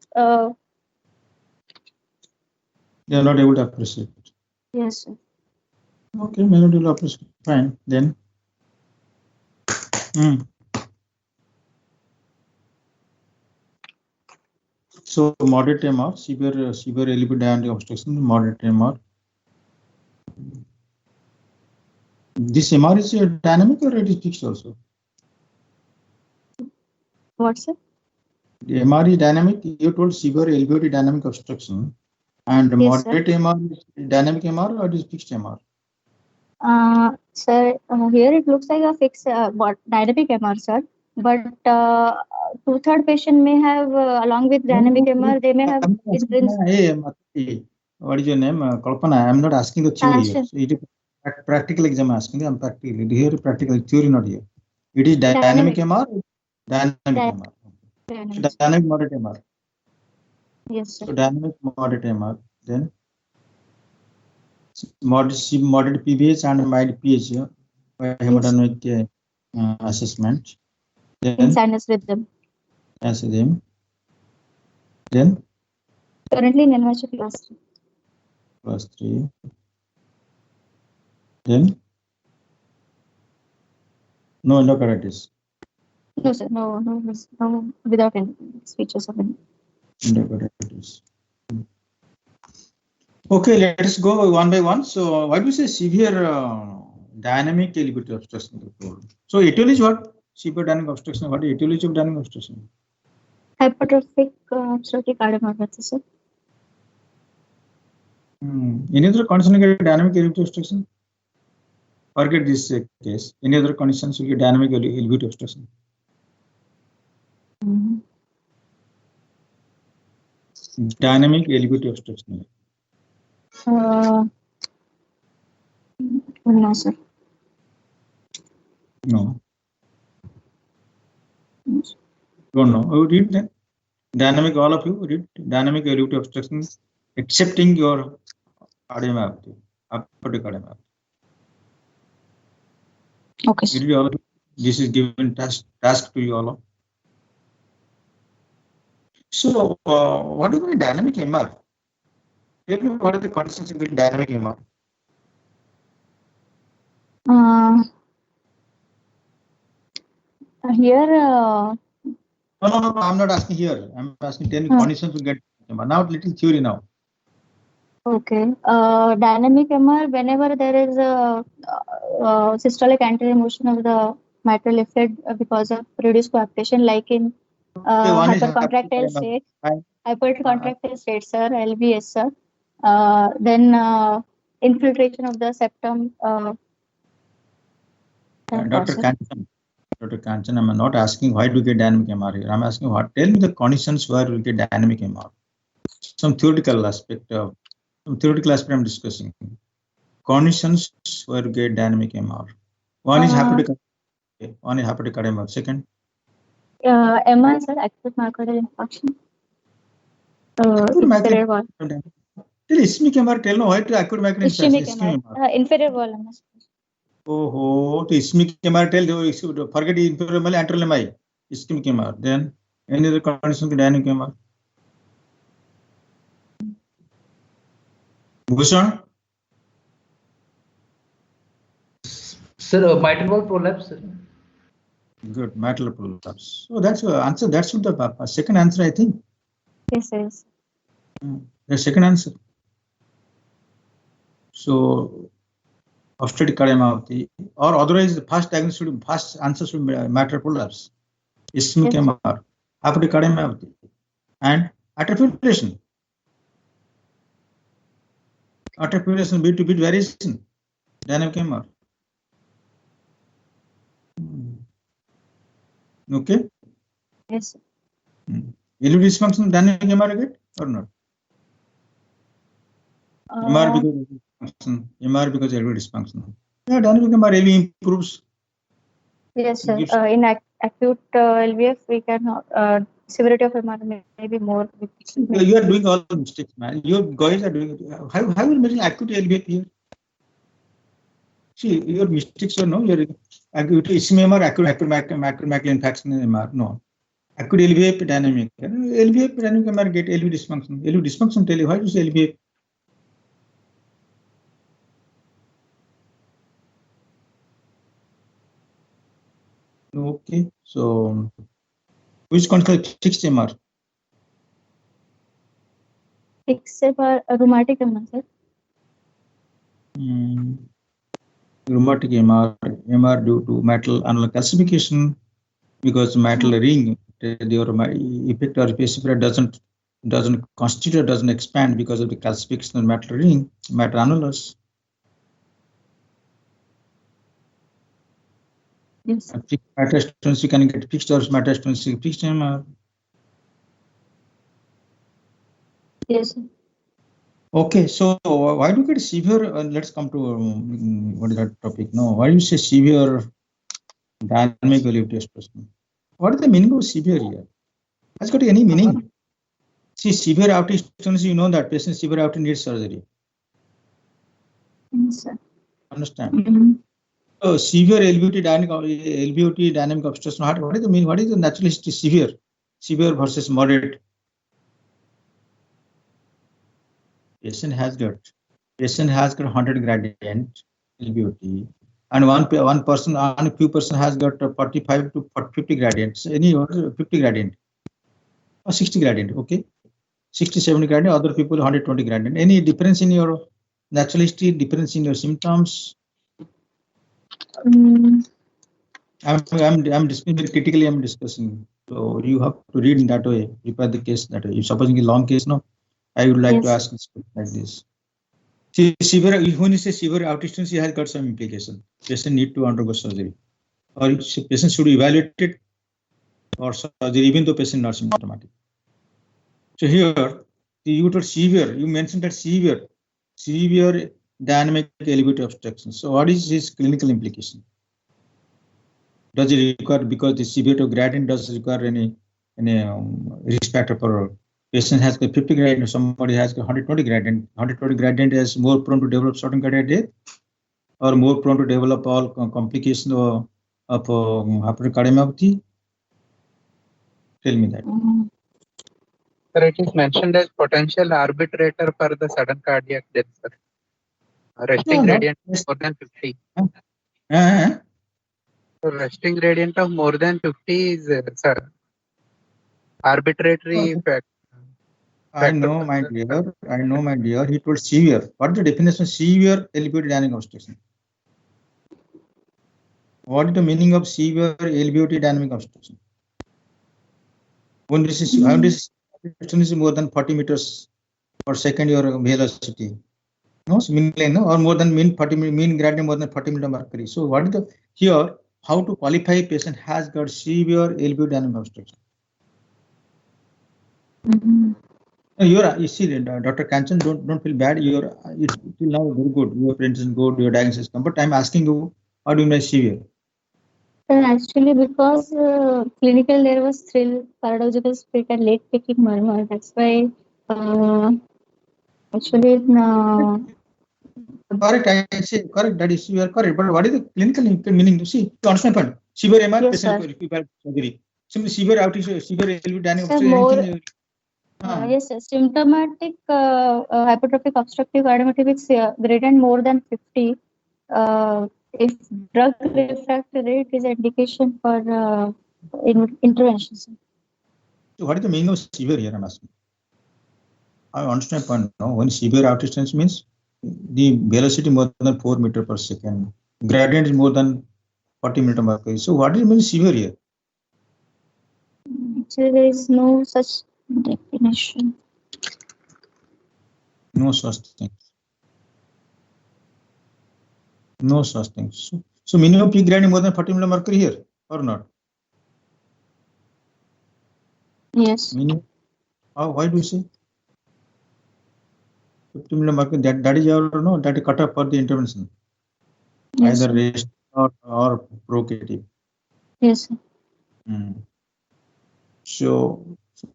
They are not able to appreciate. yes, sir. Okay, may not able to appreciate. Fine. Then. So moderate MR, severe elevated diameter obstruction, moderate MR. This MR is dynamic or it is fixed also? What's it? The MR is dynamic. You told severe elevated dynamic obstruction, and Yes, moderate MR is dynamic MR or it is fixed MR? Sir, here it looks like a fixed dynamic MR, sir. But 2/3 patient may have, along with dynamic MR, they may have Hey, what is your name? Kalpana. I'm not asking the theory here. Sure. So it is practical exam asking. I'm practical. Here practical theory not here. It is dynamic MR. Dynamic MR. So dynamic moderate MR. Yes, sir. So dynamic moderate MR. Then moderate PVH and mild pH hemodynamic assessment. In Then sinus rhythm. as them. Then Currently in NYHA class 3. class 3. Then no endocarditis. No, sir. No, without any features of any. Endocarditis. Okay, let us go one by one. So, why do you say severe dynamic elevated obstruction? So, etiology what? Severe dynamic obstruction. What is etiology of dynamic obstruction? Hypertrophic obstructive cardiomyopathy, sir. Any other condition you get dynamic elevated obstruction? Forget this case. Any other conditions you get dynamic elevated obstruction? Dynamic elevated obstruction. No, sir. No. Don't know. Oh, read that. Dynamic, all of you read dynamic elevated obstruction, excepting your cardiomyopathy, aortic cardiomyopathy. Okay, sir. All of you. This is given task to you all. So, what is the dynamic MR? Tell me what are the conditions with dynamic MR? Here. No, I'm not asking here. I'm asking 10 conditions to get MR. Now, little theory now. Okay. Dynamic MR, whenever there is a systolic anterior motion of the mitral leaflet because of reduced coaptation, like in hypercontractile state, hypercontractile state, sir, LVS, sir. Then infiltration of the septum. Dr. Kanchan, I'm not asking why do you get dynamic MR here. I'm asking what? Tell me the conditions where you get dynamic MR. Some theoretical aspect I'm discussing. Conditions where you get dynamic MR. One is hepatic cardiomyopathy. Second. MR, sir, acute myocardial infarction. Inferior wall. Tell ischemic MR. Tell no why to acute myocardial infarction. Inferior wall. Oh, to ischemic MR. Tell forget inferior MR, antral MI. Ischemic MR. Then any other condition to dynamic MR. Bhushan? Sir, mitral valve prolapse. Sir. Good, mitral prolapse. So that's the answer. That's the second answer, I think. Yes, yes. The second answer. So obstructive cardiomyopathy, or otherwise the first diagnosis should, first answer should be mitral prolapse, ischemic Yes. MR, aortic cardiomyopathy, and atrial fibrillation. Atrial fibrillation, beat to beat variation, dynamic MR. Okay. Yes. LV dysfunction, dynamic MR get or not? MR because dysfunction, MR because LV dysfunction. Yeah, dynamic MR LV improves. Yes, sir. Gives- In acute LVF, we can severity of MR may be more. You are doing all the mistakes, man. You guys are doing it. How will measure acute LVF here? See, your mistakes are no, your acute ischemia or acute macromacular infarction in MR. No. Acute LVF dynamic. LVF dynamic MR get LV dysfunction. LV dysfunction tell you why is LVF? Okay, so which considered fixed MR? Fixed MR, rheumatic MR, sir. Rheumatic MR due to metal annular calcification, because metal ring, your effect or PCP doesn't constitute or doesn't expand because of the calcification of metal ring, metal annulus. Yes. Metastasis, you can get fixed or metastasis fixed MR. Yes. Okay, so why do you get severe? Let's come to what is that topic? No, why do you say severe dynamic LVT expression? What is the meaning of severe here? Has got any meaning? See, severe aortic stenosis, you know that patient severe aortic needs surgery. Yes, sir. Understand? So severe LVT dynamic obstruction. What is the mean? What is the natural history? Severe versus moderate. Patient has got 100 gradient LVT, and one person, and a few person has got 45 to 50 gradients. Any 50 gradient or 60 gradient. Okay, 60, 70 gradient. Other people 120 gradient. Any difference in your natural history? Difference in your symptoms? I'm discussing critically. I'm discussing. So you have to read in that way. Prepare the case that way. If supposing a long case, no, I would like to ask like this. See, severe. When you say severe aortic stenosis, he has got some implication. Patient need to undergo surgery, or patient should be evaluated or surgery, even though patient not symptomatic. So here, you told severe. You mentioned that severe dynamic LVT obstruction. So what is his clinical implication? Does it require, because the severity of gradient does require any risk factor for patient has 50 gradient, somebody has 120 gradient. 120 gradient is more prone to develop sudden cardiac death, or more prone to develop all complications of cardiomyopathy? Tell me that. Sir, it is mentioned as potential arbitrator for the sudden cardiac death, sir. Resting gradient more than 50. So resting gradient of more than 50 is, sir, arbitrary factor. I know, my dear. He told severe. What is the definition of severe LVT dynamic obstruction? What is the meaning of severe LVT dynamic obstruction? When this is more than 40 meters per second, your velocity, no, or more than mean gradient more than 40 meter mercury. So what is the here? How to qualify a patient has got severe LVT dynamic obstruction? You see, Dr. Kanchan, don't feel bad. It's till now very good. Your presentation good, your diagnosis come. But I'm asking you, how do you mean severe? Actually, because clinical there was still paradoxical split and late picking murmur. That's why actually Correct, I say correct. That is, you are correct. But what is the clinical meaning? You see, to understand point. Severe MR patient require surgery. Simply severe outage, severe LV dynamic obstruction. Yes, sir. Symptomatic hypertrophic obstructive cardiomyopathy with gradient more than 50. If drug refractory rate is indication for intervention. So what is the meaning of severe here? I'm asking. I understand point. No, when severe outage means the velocity more than 4 meter per second. Gradient is more than 40 meter mercury. So what is mean severe here? Actually, there is no such definition. No such thing. No such thing. So minimum peak gradient more than 40 meter mercury here or not? Yes. Minimum. Why do you say 50 meter mercury? That is your no. That is cut off for the intervention. Yes. Either Sir. rest or provocative. Yes. Sir.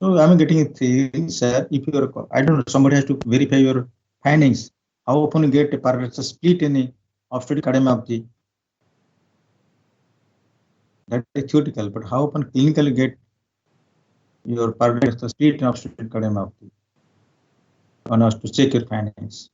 So I'm getting a thing, sir. If you're, I don't know, somebody has to verify your findings. How often you get a paradox split in the obstetric cardiomyopathy? That is theoretical, but how often clinically get your paradox split in obstetric cardiomyopathy? On us to check your findings.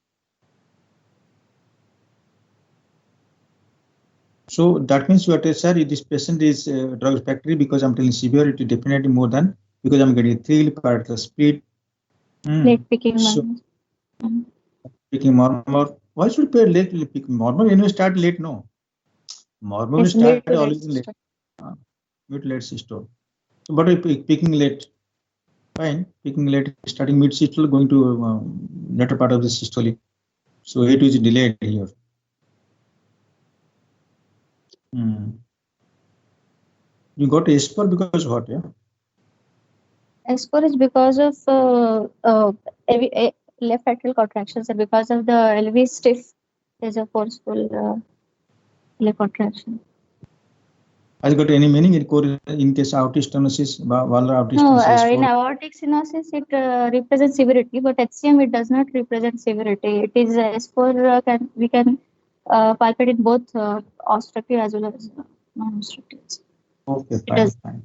So that means you are saying, sir, this patient is drug refractory because I'm telling severity definitely more than because I'm getting 3 paradox split. Late picking So, murmur. picking murmur. Why should pay late pick murmur? Anyway, start late, no. Murmur will Yes, start mid to always late. late. Mid late systole. So, but picking late, fine. Picking late, starting mid systole, going to later part of the systole. So it is delayed here. You got S4 because what? Yeah. S4 is because of left atrial contractions, and because of the LV stiff, there's a forceful left contraction. Has it got any meaning in case aortic stenosis, valvular aortic No, stenosis? in aortic stenosis, it represents severity, but HCM it does not represent severity. It is S4 we can palpate in both obstructive as well as non-obstructive. Okay, fine.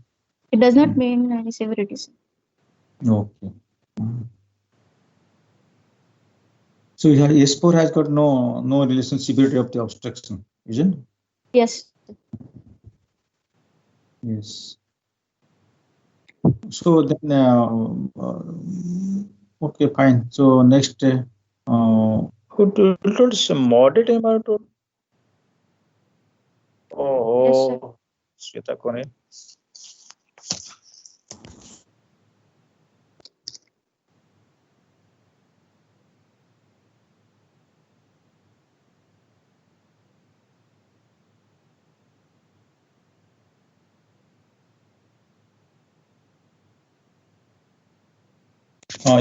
It does not mean any severity. Okay. So S4 has got no relation severity of the obstruction, isn't it? Yes. Yes. So then, okay, fine. So next, who told us moderate MR told? Oh, Shweta Kone.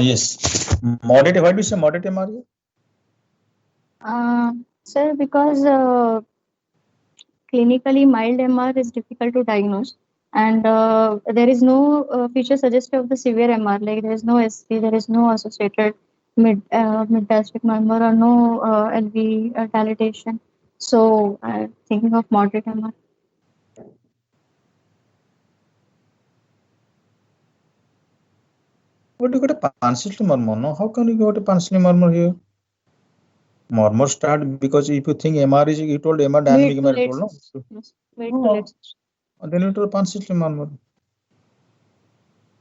Yes. Moderate. Why do you say moderate MR? Sir, because clinically mild MR is difficult to diagnose, and there is no feature suggestive of the severe MR. Like there is no SC, there is no associated mid-gastric murmur or no LV dilatation. So I'm thinking of moderate MR. But you got a pansillary murmur, no? How can you got a pansillary murmur here? Murmur start because if you think MR is, you told MR dynamic MR told, no? Yes. Wait to late. Then you told pansillary murmur.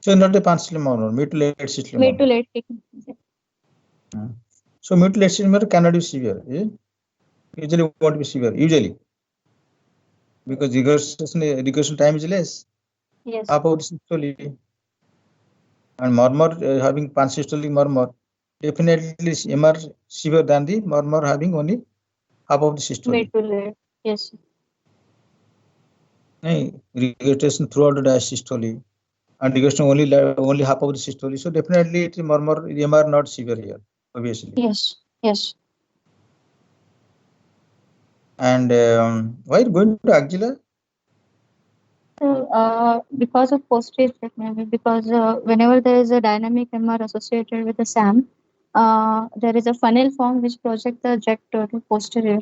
So not a pansillary murmur, mid to late system. Mid to late kicking. So mid to late system cannot be severe. Usually won't be severe. Usually. Because regression time is less. Yes. About systole. And murmur having pansystolic murmur, definitely MR severe than the murmur having only half of the systole. Mid to late. Yes. Regression throughout the diastole and regression only half of the systole. So definitely it murmur MR not severe here, obviously. Yes. Yes. And why going to axilla? Because of posterior maybe because whenever there is a dynamic MR associated with the SAM, there is a funnel form which projects the jet to posterior.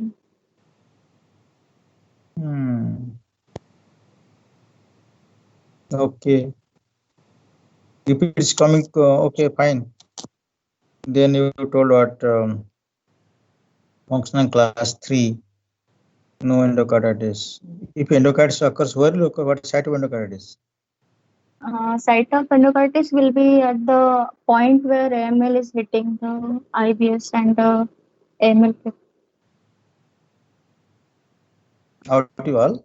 Okay. If it's coming, okay, fine. Then you told what functional class 3, no endocarditis. If endocarditis occurs, where what site of endocarditis? Site of endocarditis will be at the point where AML is hitting the IBS and AML. Aortic wall.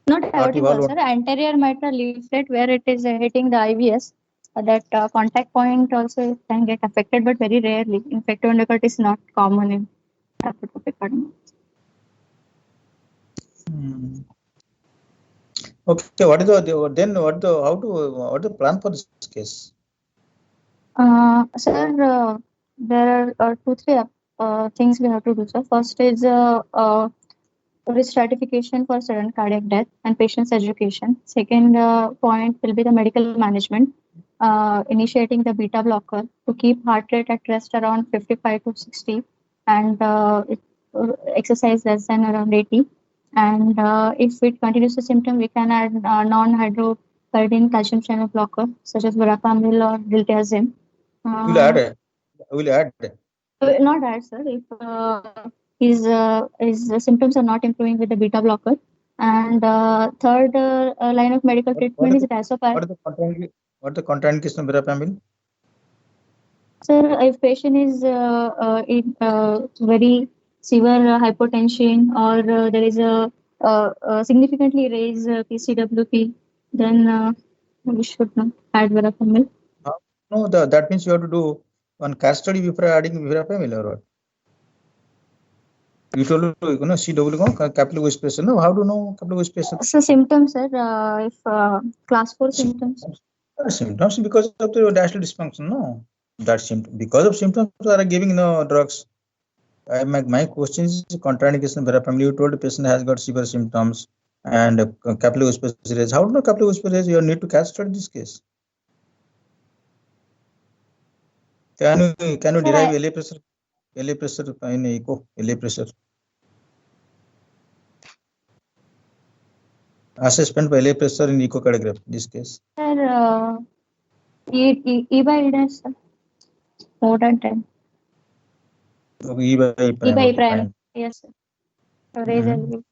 Not Aortic aortic wall. wall, sir. Anterior mitral leaflet where it is hitting the IVS. That contact point also can get affected, but very rarely. Infective endocarditis is not common in hypertrophic cardiomyopathy. Okay, what is the plan for this case? Sir, there are 2-3 things we have to do. So first is risk stratification for sudden cardiac death and patient's education. Second point will be the medical management, initiating the beta blocker to keep heart rate at rest around 55 to 60 and exercise less than around 80. And if it continues the symptom, we can add non-hydrocodone calcium channel blocker such as verapamil or diltiazem. Will add. Not add, sir. If his symptoms are not improving with the beta blocker. And third line of medical treatment is diazepam. What the contraindication of verapamil? Sir, if patient is in very severe hypotension or there is a significantly raised PCWP, then we should not add verapamil. No, that means you have to do one case study before adding verapamil or what? You told CW capital voice pressure. No, how do you know capital voice pressure? So symptoms, sir. If class 4 symptoms. Symptoms because of the diastolic dysfunction. No, that symptom because of symptoms are giving drugs. My question is contraindication verapamil. You told the patient has got severe symptoms and capital voice pressure is. How do you know capital voice pressure? You need to case study this case. Can you derive LA pressure? LA pressure in echo. LA pressure. Assessment by LA pressure in echocardiograph. This case. Sir, E by dash, sir. More than 10. E by prime. Yes, sir. Raise LV.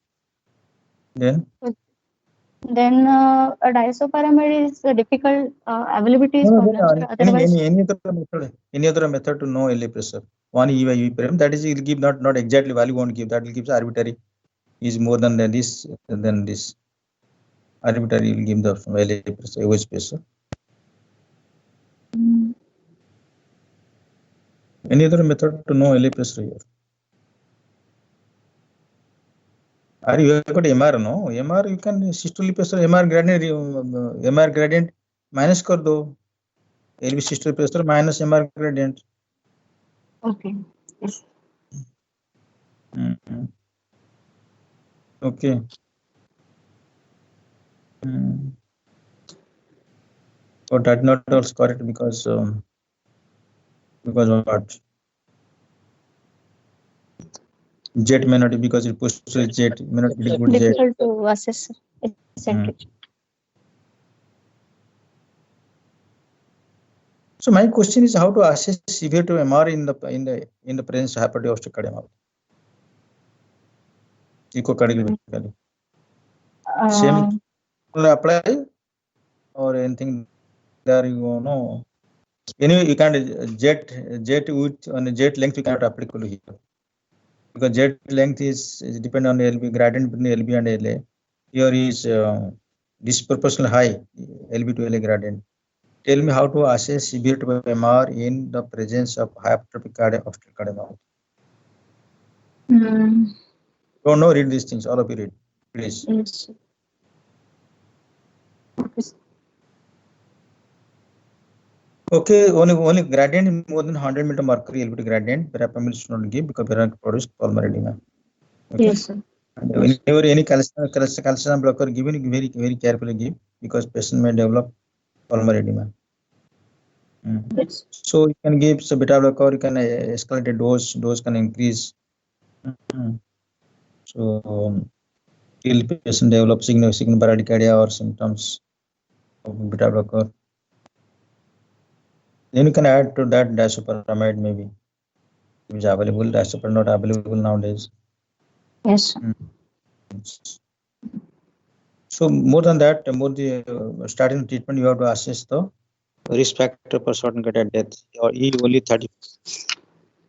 Then a diazepam is difficult. Availability is problem. Otherwise, any other method to know LA pressure. One E by E prime. That is, it will give not exactly value. Won't give. That will give arbitrary. Is more than this. Than this. Arbitrary will give the LA pressure. AOH pressure. Any other method to know LA pressure here? Are you got MR? No, MR you can systolic pressure MR gradient minus कर दो. LV systolic pressure minus MR gradient. Okay. Yes. Okay. But that not also correct because what? Jet may not be because it pushes to jet may not be good jet. Difficult to assess eccentricity. So my question is how to assess severity of MR in the presence of hypertrophic cardiomyopathy. Echocardiography. Same will apply or anything there you know. Anyway, you can't jet width and jet length you cannot applicable here. Because jet length is depend on LV gradient between LV and LA. Here is disproportional high LV to LA gradient. Tell me how to assess severity of MR in the presence of hypertrophic cardiomyopathy. Don't know, read these things. All of you read, please. Yes. Okay, only gradient more than 100 meter mercury LVT gradient. Verapamil should not give because verapamil produce pulmonary edema. Okay? Yes, sir. Whenever any calcium blocker given, very carefully give because patient may develop pulmonary edema. Yes. So you can give beta blocker, you can escalate the dose can increase. So till patient develop significant bradycardia or symptoms of beta blocker. Then you can add to that disopyramide maybe. Which is available, disopyramide not available nowadays. Yes. So more than that, more the starting treatment, you have to assess the risk factor for sudden cardiac death. Or E only 30.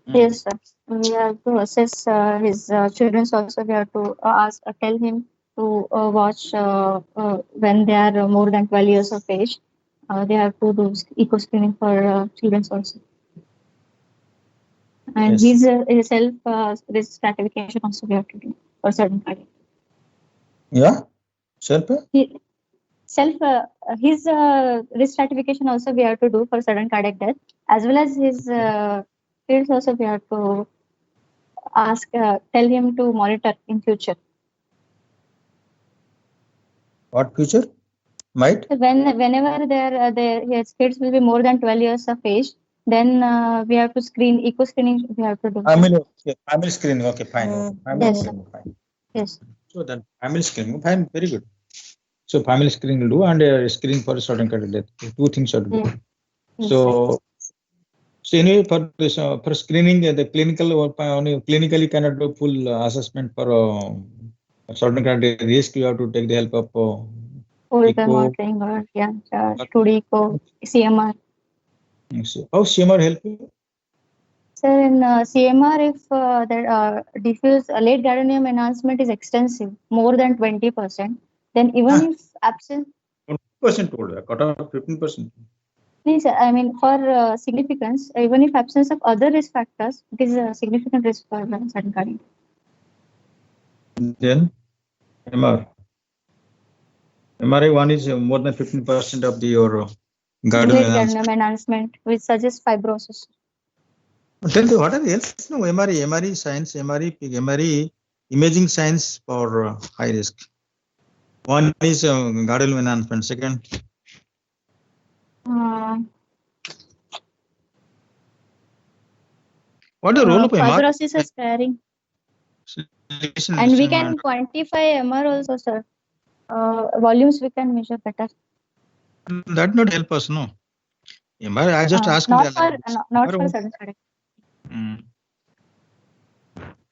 Yes, sir. We have to assess his children's also. We have to tell him to watch when they are more than 12 years of age. They have to do eco screening for children's also. And Yes. his self risk stratification also we have to do for certain cardiac. Yeah. Self. His risk stratification also we have to do for sudden cardiac death, as well as his fields also we have to tell him to monitor in future. What future? Might. Whenever his kids will be more than 12 years of age, then we have to eco screening we have to do. Family screening. Okay, fine. Family Yes. screening, fine. Yes. So then family screening, fine, very good. So family screening will do, and screening for sudden cardiac death. Two things should do. Yes. So anyway, for this for screening, the clinically cannot do full assessment for sudden cardiac risk. You have to take the help of Whole time echo. monitoring or study eco CMR. How CMR help you? Sir, in CMR, if the diffuse late gadolinium enhancement is extensive, more than 20%, then even if absence, 20% told, cut off 15%. please, I mean, for significance, even if absence of other risk factors, it is a significant risk for sudden cardiac. Then MRI one is more than 15% of your Late gadolinium enhancement, which suggests fibrosis. Tell me what are the else? No, MRI science, MRI imaging science for high risk. One is gadolinium enhancement. Second, what is the role of MRI? Fibrosis is sparing. And we can quantify MR also, sir. Volumes we can measure better. That not help us, no. MRI, I just asked. Not for sudden cardiac.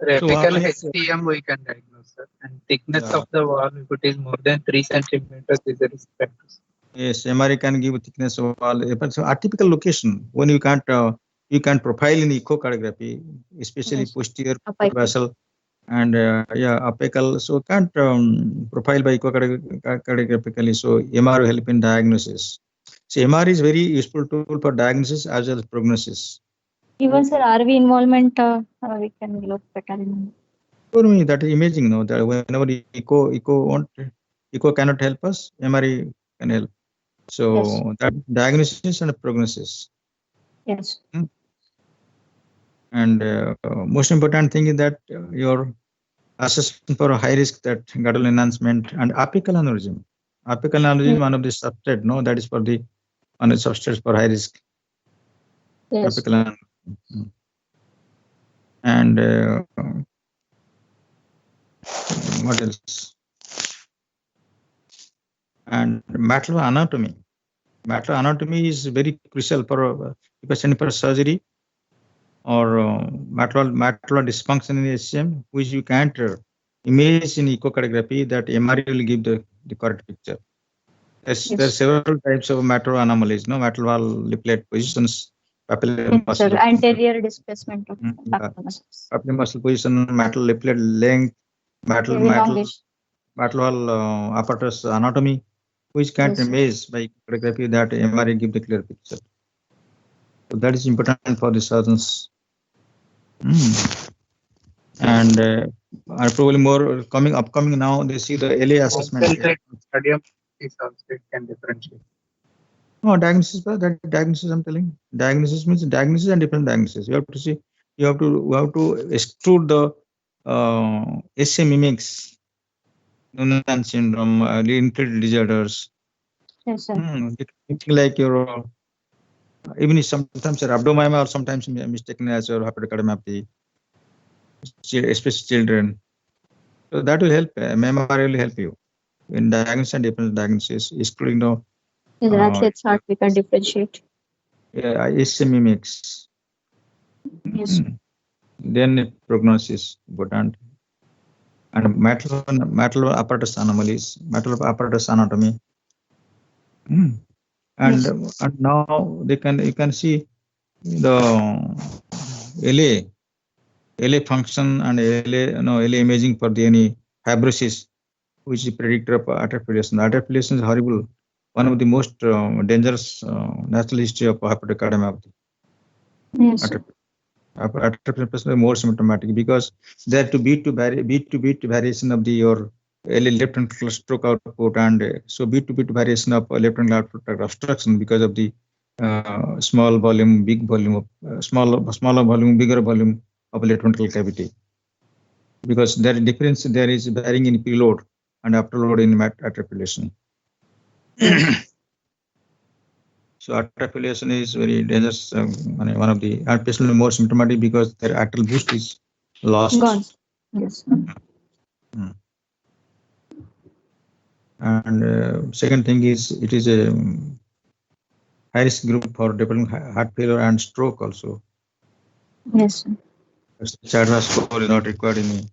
Apical HCM we can diagnose, sir. And thickness of the wall, if it is more than 3 centimeters, is a risk factor. Yes, MRI can give thickness of wall. So atypical location when you can't profile in echocardiography, especially posterior vessel and apical. So can't profile by echocardiographically. So MR will help in diagnosis. So MR is very useful tool for diagnosis as well as prognosis. Even sir, RV involvement we can look better in. For me, that is imaging. No, that whenever echo cannot help us, MRI can help. So yes. That diagnosis and prognosis. Yes. And most important thing is that your assessment for a high risk, that gadolinium enhancement and apical aneurysm. Apical aneurysm is one of the substrate. No, that is for the one of the substrates for high risk. Yes. Apical aneurysm. And what else? And maternal anatomy. Maternal anatomy is very crucial for patient for surgery or maternal dysfunction in the HCM, which you can't image in echocardiography. That MRI will give the correct picture. There are several types of maternal anomalies. No, maternal wall leaflet positions, papillary muscle, anterior displacement of papillary muscle position, maternal leaflet length, maternal wall apparatus anatomy, which can't image by echocardiography. That MRI give the clear picture. So that is important for the surgeons. And probably more upcoming now. They see the LA assessment. Is also it can differentiate. No, diagnosis. That diagnosis I'm telling. Diagnosis means diagnosis and different diagnosis. You have to see. You have to exclude the HCM mimics, Noonan syndrome, inflated disorders. Yes, sir. Like your even if sometimes your rhabdomyoma or sometimes mistaken as your hypercardiomyopathy, especially children. So that will help. MRI will help you in diagnosis and different diagnosis, excluding the. Actually, it's hard we can differentiate. Yeah, HCM mimics. Yes. Then prognosis important. And maternal apparatus anomalies, maternal apparatus anatomy. And now you can see the LA function and LA imaging for the any fibrosis, which is predictor of atrial fibrillation. Atrial fibrillation is horrible, one of the most dangerous natural history of hypertrophic cardiomyopathy. Yes, sir. Atrial fibrillation is more symptomatic because there to beat variation of the your left ventricular stroke output, and so beat to beat variation of left ventricular output obstruction because of the small volume, big volume of smaller volume, bigger volume of left ventricular cavity. Because there is varying in preload and afterload in atrial fibrillation. So atrial fibrillation is very dangerous, one of the, and especially more symptomatic because their atrial boost is lost. Gone. Yes. And second thing is, it is a high risk group for developing heart failure and stroke also. Yes, sir. CHA score is not required in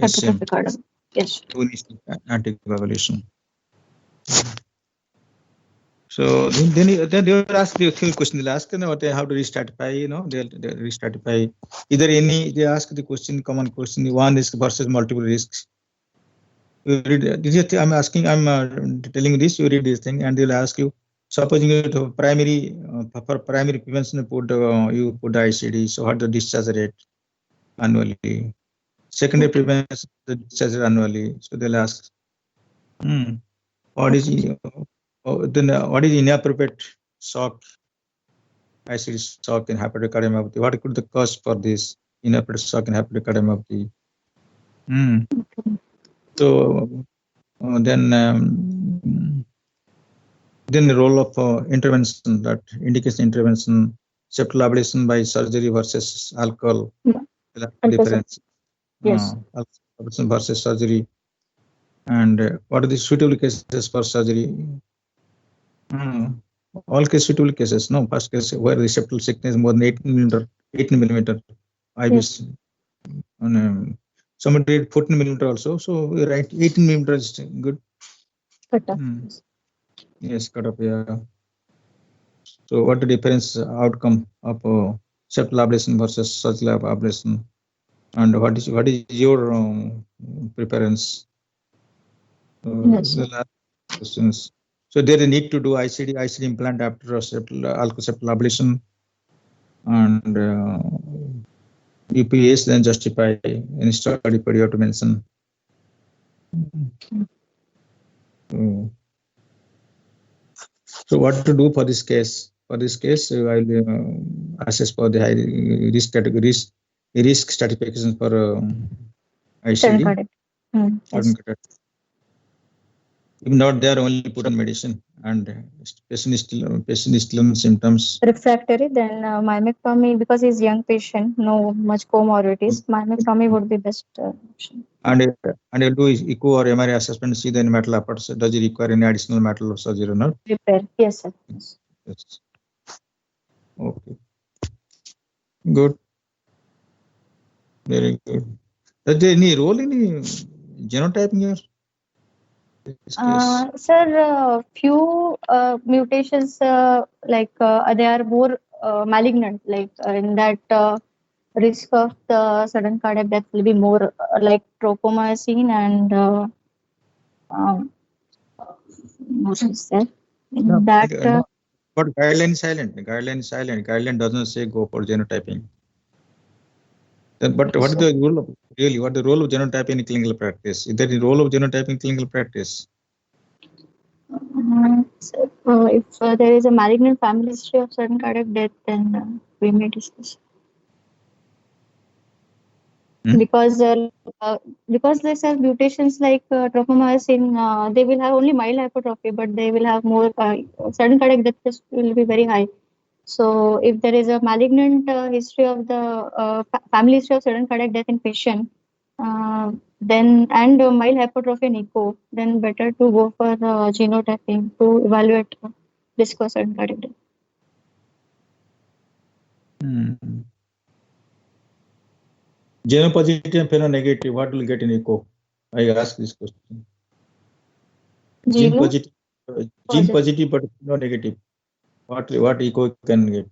SM. Hypertrophic cardiomyopathy. Yes. Anticoagulation. So then they will ask the few questions. They'll ask how to restratify. They'll restratify. They ask the question, common question. One risk versus multiple risks. You read. I'm telling you this. You read this thing, and they'll ask you. Supposing you for primary prevention, you put the ICD. So what the discharge rate annually? Secondary prevention, the discharge rate annually. So they'll ask, what is inappropriate shock, ICD shock in hypertrophic cardiomyopathy? What could the cause for this inappropriate shock in hypertrophic cardiomyopathy? So then the role of intervention, that indicates intervention, septal ablation by surgery versus alcohol. Difference. Yes. Ablation versus surgery. And what are the suitable cases for surgery? All suitable cases. No, first case where the septal thickness more than 18 millimeter. IBS. Somebody did 14 millimeter also. So we write 18 millimeter is good. Cut off. Yes, cut off. Yeah. So what the difference outcome of septal ablation versus surgical ablation, and what is your preference? Yes. The last questions. So there is need to do ICD implant after septal ablation, and UPS then justify any study period to mention. So what to do for this case? For this case, I will assess for the high risk categories, risk stratification for ICD. Yes. If not, they are only put on medicine, and patient is still on symptoms. Refractory, then myomectomy, because he's young patient, no much comorbidities. Myomectomy would be best option. And you'll do echo or MRI assessment, see the metal apart. Does it require any additional metal surgery or not? Repair. Yes, sir. Yes. Okay. Good. Very good. Does there any role in genotyping here? Sir, few mutations they are more malignant, in that risk of the sudden cardiac death will be more like tropomyosin and what is that? But guideline is silent. Guideline doesn't say go for genotyping. Then, but what is the role of what the role of genotyping in clinical practice? Is there the role of genotyping in clinical practice? If there is a malignant family history of sudden cardiac death, then we may discuss. Because they have mutations like tropomyosin, they will have only mild hypertrophy, but they will have more sudden cardiac death risk will be very high. So if there is a malignant history of the family history of sudden cardiac death in patient, then and mild hypertrophy and echo, then better to go for genotyping to evaluate risk of sudden cardiac death. Genopositive and phenonegative, what will get in echo? I ask this question. Gene positive but phenonegative. What echo can get?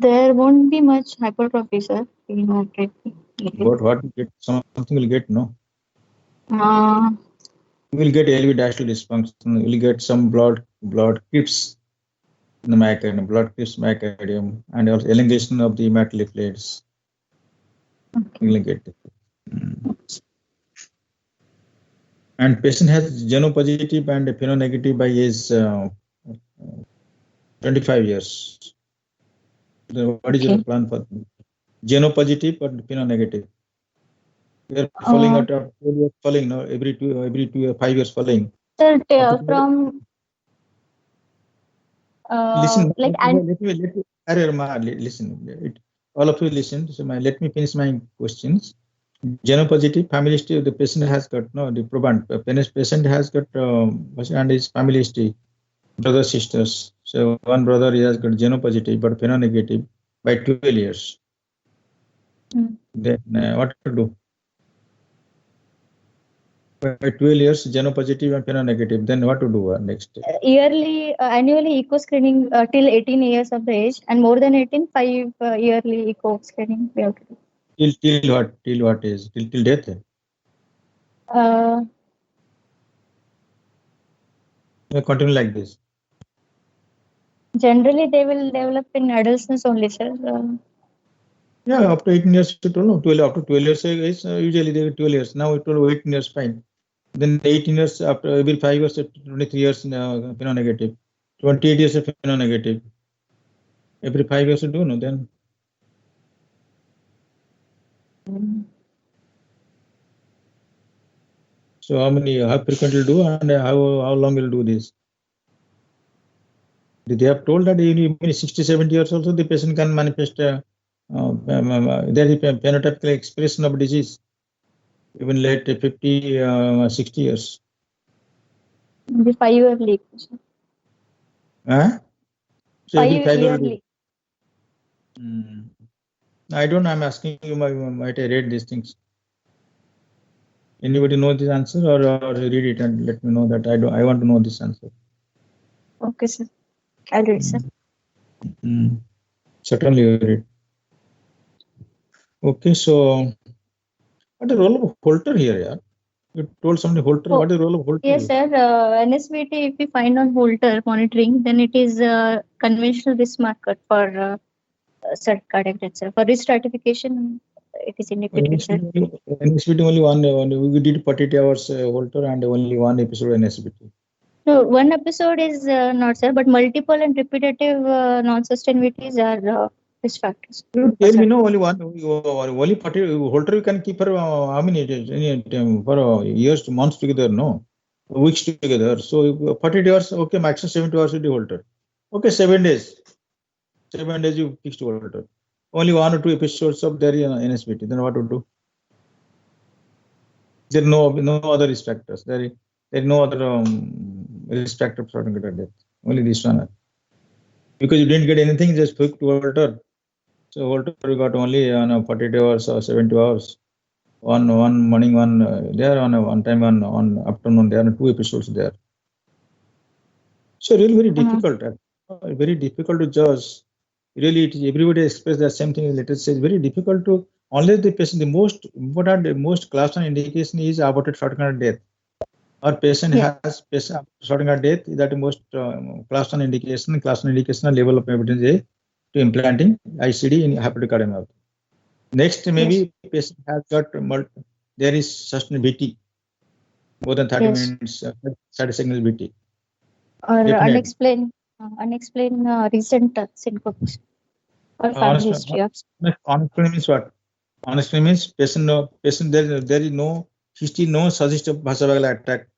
There won't be much hypertrophy, sir. In moderately. What you get, something will get, no? Uh, You will get LV diastole dysfunction. You will get some blood clips in the myocardium, blood clips myocardium, and also elongation of the metal plates. You will get it. And patient has genopositive and phenonegative by age 25 years. Then what is your plan for genopositive but phenonegative? We are following at 12 years following, no? Every 5 years following. Sir, After from listen, like let me listen. All of you listen. So let me finish my questions. Genopositive family history the patient has got the proband. Patient has got and his family history, brothers sisters. So one brother he has got genopositive but phenonegative by 12 years. Then what to do? By 12 years, genopositive and phenonegative. Then what to do next? Annually eco screening till 18 years of the age, and more than 18, 5 yearly eco screening we have to do. Till what age? Till death? Continue like this. Generally, they will develop in adolescence only, sir. Yeah, up to 18 years, 12, after 12 years is usually they 12 years. Now it will 18 years, fine. Then 18 years, after every 5 years, 23 years, phenonegative. 28 years, phenonegative. Every 5 years, do no then. So how frequent will do and how long will do this? They have told that even 60, 70 years also the patient can manifest there is phenotypical expression of disease even late 50, 60 years. The 5 yearly. Huh? So 5 every 5 yearly. I don't know. I'm asking you. Might I read these things? Anybody know this answer or read it and let me know that I want to know this answer. Okay, sir. I'll read, sir. Certainly you read. Okay, so what is the role of Holter here, yeah? You told somebody Holter. What is the role of Holter? Yes, sir. NSVT, if we find on Holter monitoring, then it is a conventional risk marker for certain cardiac death, sir. For risk stratification, it is indicated, sir. NSVT only we did 48 hours Holter and only one episode NSVT. No, one episode is not, sir, but multiple and repetitive non-sustainabilities are risk factors. Tell me, no, only one, only 40 Holter you can keep for how many days, for years, months together, no, weeks together. So 40 hours, okay, maximum 70 hours will be Holter. Okay, 7 days. 7 days you fixed Holter. Only 1 or 2 episodes of their NSVT. Then what to do? There are no other risk factors. There is no other risk factor for death. Only this one. Because you didn't get anything, just fixed Holter. So Holter you got only 42 hours or 70 hours. One morning, one there on time, on afternoon. There are 2 episodes there. So really very difficult. Very difficult to judge. Really, everybody express the same thing. Let us say it's very difficult to unless the patient. The most important, most class 1 indication is aborted short-term death. Or patient has short-term death. That the most class 1 indication. Class 1 indication level of evidence is to implanting ICD in hepatic cardiomyopathy. Next, maybe patient has got there is sustained VT more than 30 minutes, 30 seconds VT. Or unexplained recent syncope. Or family history of. Unexplained means what? Unexplained means patient there is no history, no suggestive vasovagal attack,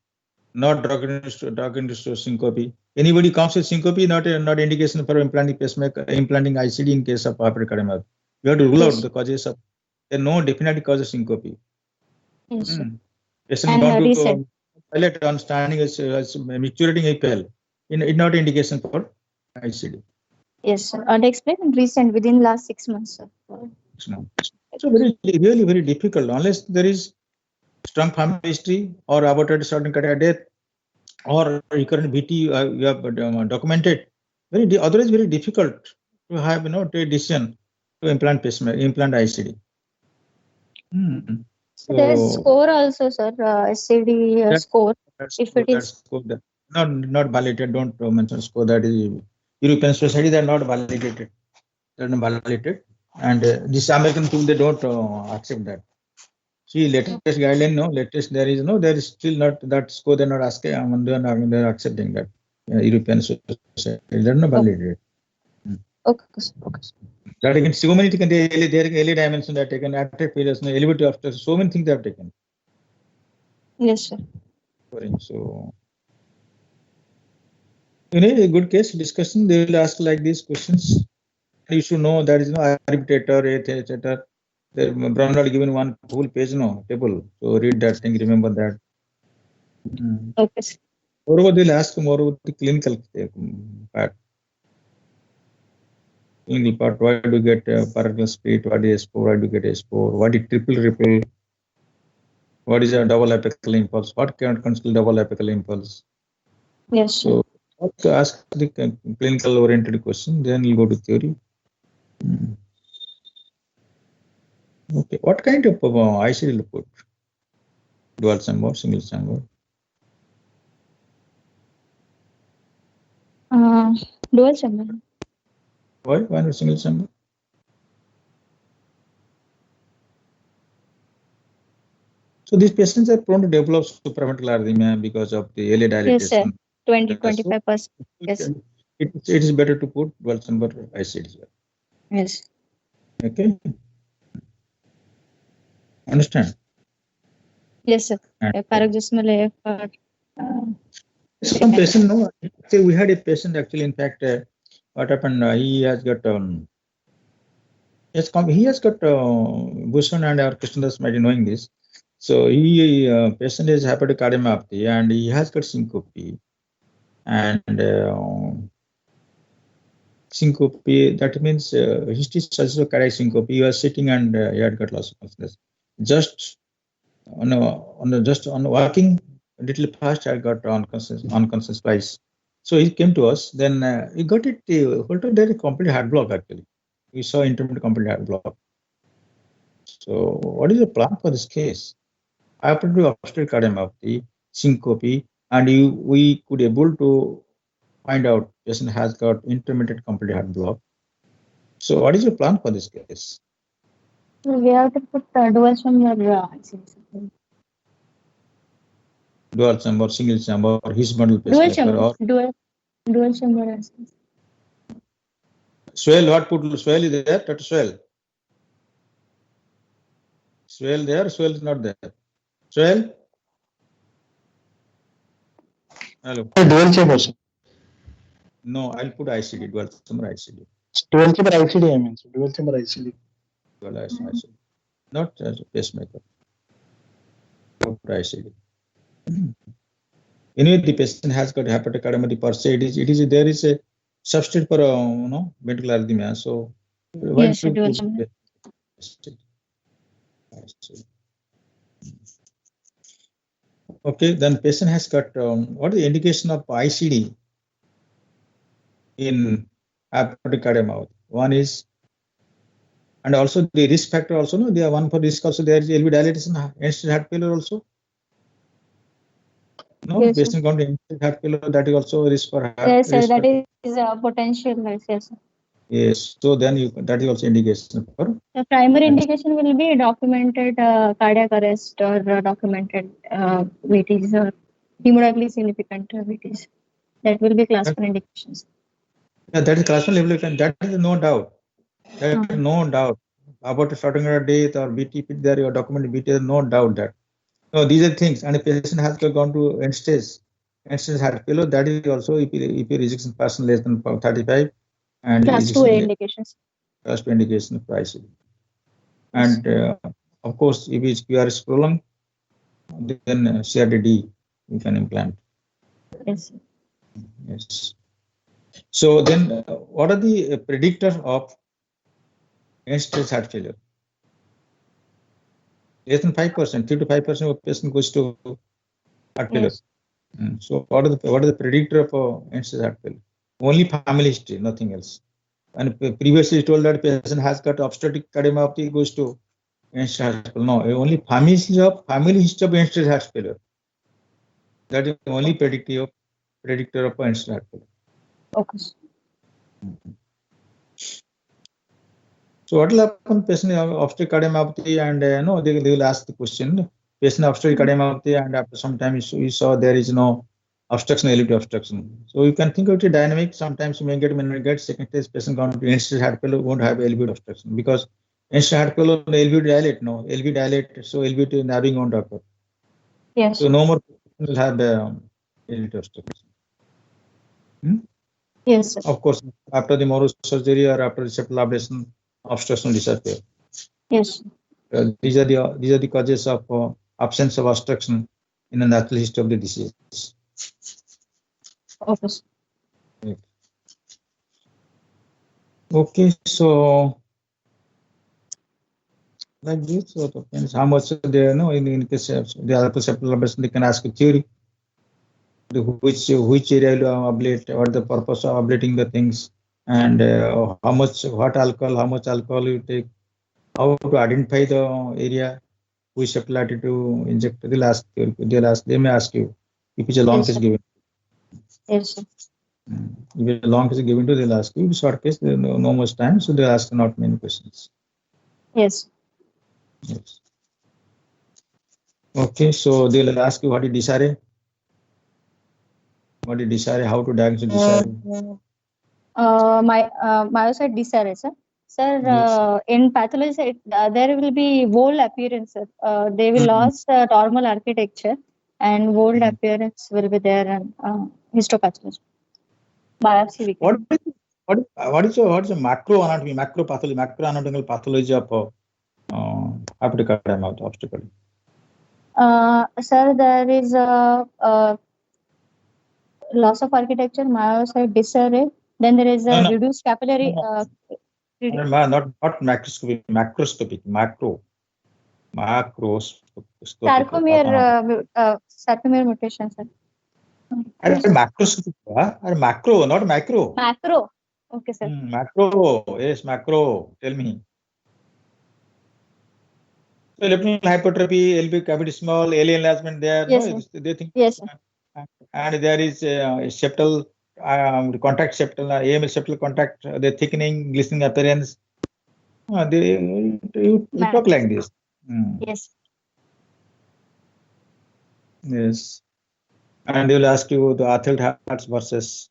not drug-induced syncope. Anybody comes with syncope, not indication for implanting pacemaker, implanting ICD in case of hepatic cardiomyopathy. You have to rule out the causes of. There are no definitive cause of syncope. Yes. Patient gone to pilot on standing as maturating APL. It's not indication for ICD. Yes, sir. Unexplained and recent within last 6 months, sir. So really very difficult unless there is strong family history or aborted short-term cardiac death or recurrent VT you have documented. Otherwise very difficult. to have to a decision to implant pacemaker, implant ICD. So there's So score also, sir. SCD that- score. that's If good, it that's is good. Not validated. Don't mention score. That is European society. They are not validated. They are not validated. And this American people, they don't accept that. See, latest guideline, no, latest there is still not that score. They're not asking. They're accepting that European society. They're not validated. okay, sir. Okay, sir. That again, so many things. Their early dimension they are taken. Attack periods, elevator after. So many things they have taken. Yes, sir. So, a good case discussion. They will ask like these questions. You should know that is arbitrator, etc. Brown had given one whole page, table. So read that thing. Remember that. Okay, sir. Moreover, they'll ask more about the clinical part. Clinical part. Why do you get parallel split? What is S4? Why do you get S4? What is triple ripple? What is a double apical impulse? What can constitute double apical impulse? Yes, sir. So ask the clinical oriented question, then you go to theory. Okay, what kind of ICD will put? Dual chamber, single chamber? Dual chamber. Why not single chamber? So these patients are prone to develop supraventricular arrhythmia because of the early Yes, sir. dilatation. 20-25%. Yes. It is better to put dual chamber ICD. Yes. Okay. Understand? Yes, sir. And Paroxysmal AF. some patient, no. See, we had a patient actually. In fact, what happened? He has got he has got Bhushan and our Krishnadas might be knowing this. So he patient is hepatic cardiomyopathy and he has got syncope. And syncope, that means history suggests cardiac syncope. He was sitting and he had got loss of consciousness. Just on walking a little fast, I got unconscious twice. So he came to us. Then he got it. There is complete heart block actually. We saw intermittent complete heart block. So what is the plan for this case? I have to do obstructive cardiomyopathy, syncope, and we could able to find out patient has got intermittent complete heart block. So what is your plan for this case? We have to put dual chamber ICD. Dual chamber, single chamber, or his bundle Dual pacemaker, chamber. or Dual chamber ICD. swell. What put swell is there? That swell. Swell there, swell is not there. Swell? Hello. Dual chamber, sir. No, I'll put ICD, dual chamber ICD. Dual chamber ICD, I mean. Dual chamber ICD. Dual ICD. Not as a pacemaker. Put ICD. Anyway, the patient has got hepatic cardiomyopathy per se. There is a substitute for ventricular arrhythmia. So why Yes, should dual put chamber. Okay, then patient has got what is the indication of ICD in hepatic cardiomyopathy? One is, and also the risk factor also, no, there are one for risk also, there is LV dilatation, end-stage heart failure also. No, Yes, patient got end-stage heart failure, that is also a risk for heart. Yes, sir. Risk That factor. is a potential risk. Yes, sir. Yes, so then that is also indication for. The primary indication will be documented cardiac arrest or documented VTs or hemodynamically significant VTs. That will be class 1 indications. Yeah, that is class 1 level, that is no doubt. That is no doubt about a starting at death or BTP. There you documented BT. No doubt that. No, these are things, and a patient has gone to end stage heart failure. That is also EP rejection person less than 35, and Class 2A indications. Class 2 indication for ICD. And of course, if its QR is prolonged, then CRDD you can implant. Yes. Yes. So then, what are the predictors of end-stage heart failure? Less than 5%, 3 to 5% of patient goes to heart failure. Yes. So what are the predictor of end-stage heart failure? Only family history, nothing else. And previously told that patient has got obstructive cardiomyopathy, goes to end-stage heart failure. No, only family history of end-stage heart failure. That is only predictor of end-stage heart failure. Okay. So what will happen? Patient obstructive cardiomyopathy, and no, they will ask the question. Patient obstructive cardiomyopathy, and after some time you saw there is no obstruction, LV obstruction. So you can think of it dynamic. Sometimes you may get second stage patient gone to end-stage heart failure, won't have LV obstruction because end-stage heart failure LV dilate, no LV dilate, so LV narrowing won't occur. Yes. So no more will have LV obstruction. Yes, sir. Of course, after the Morrow surgery or after the septal ablation, obstruction will disappear. Yes. These are the causes of absence of obstruction in the natural history of the disease. Okay. Sir. Okay, so like this, so it depends how much they know in case of the other septal ablation, they can ask a theory. Which area will ablate, what the purpose of ablating the things, and what alcohol, how much alcohol you take, how to identify the area which septal to inject. They may ask you if it's a long Yes, case sir. given. Yes, sir. If it's a long case given to, they'll ask you. If short case, they no much time, so they'll ask not many questions. Yes. Yes. Okay, so they'll ask you what is dysuria. What is dysuria? How to diagnose dysuria? Myocyte dysuria, sir. Sir, Yes. in pathology, there will be whole appearance, sir. They will lose normal architecture, and whole appearance will be there in histopathology. Biopsy we can. What is a macro anatomy, macro anatomical pathology of aortic cardiomyopathy obstacle? Sir, there is a loss of architecture, myocyte dysuria. Then there is a No. reduced capillary. Not macroscopic, macroscopic, macroscopic. Sarcomere mutation, sir. Macroscopic, macro, not macro. Macro. Okay, sir. Macro, yes, macro. Tell me. So electrical hypertrophy, LV cavity small, LA enlargement there. Yes, No, sir. they think. Yes, sir. And there is septal contact, septal AML septal contact, the thickening, glistening appearance. You talk like this. Yes. Yes. And they will ask you the athlete hearts versus.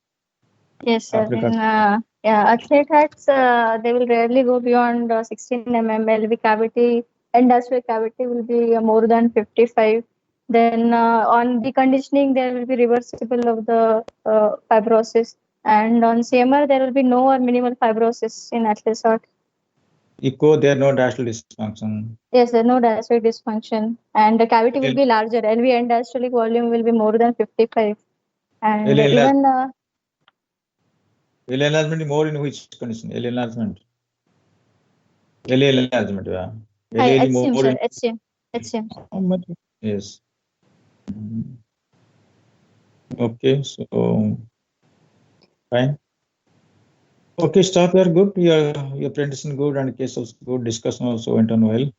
Yes, sir. Africa. Athlete hearts, they will rarely go beyond 16 mm. LV cavity, endoscopic cavity will be more than 55. Then on deconditioning, there will be reversible of the fibrosis. And on CMR, there will be no or minimal fibrosis in athlete heart. Echo, there no diastolic dysfunction. Yes, there no diastolic dysfunction. And the cavity will be larger. LV end diastolic volume will be more than 55. And even... LA enlargement more in which condition? LA enlargement. LA enlargement, yeah. HCM, sir. HCM. Yes. Okay, so fine. Okay, stop here. Good. Your presentation good and case also good. Discussion also went on well.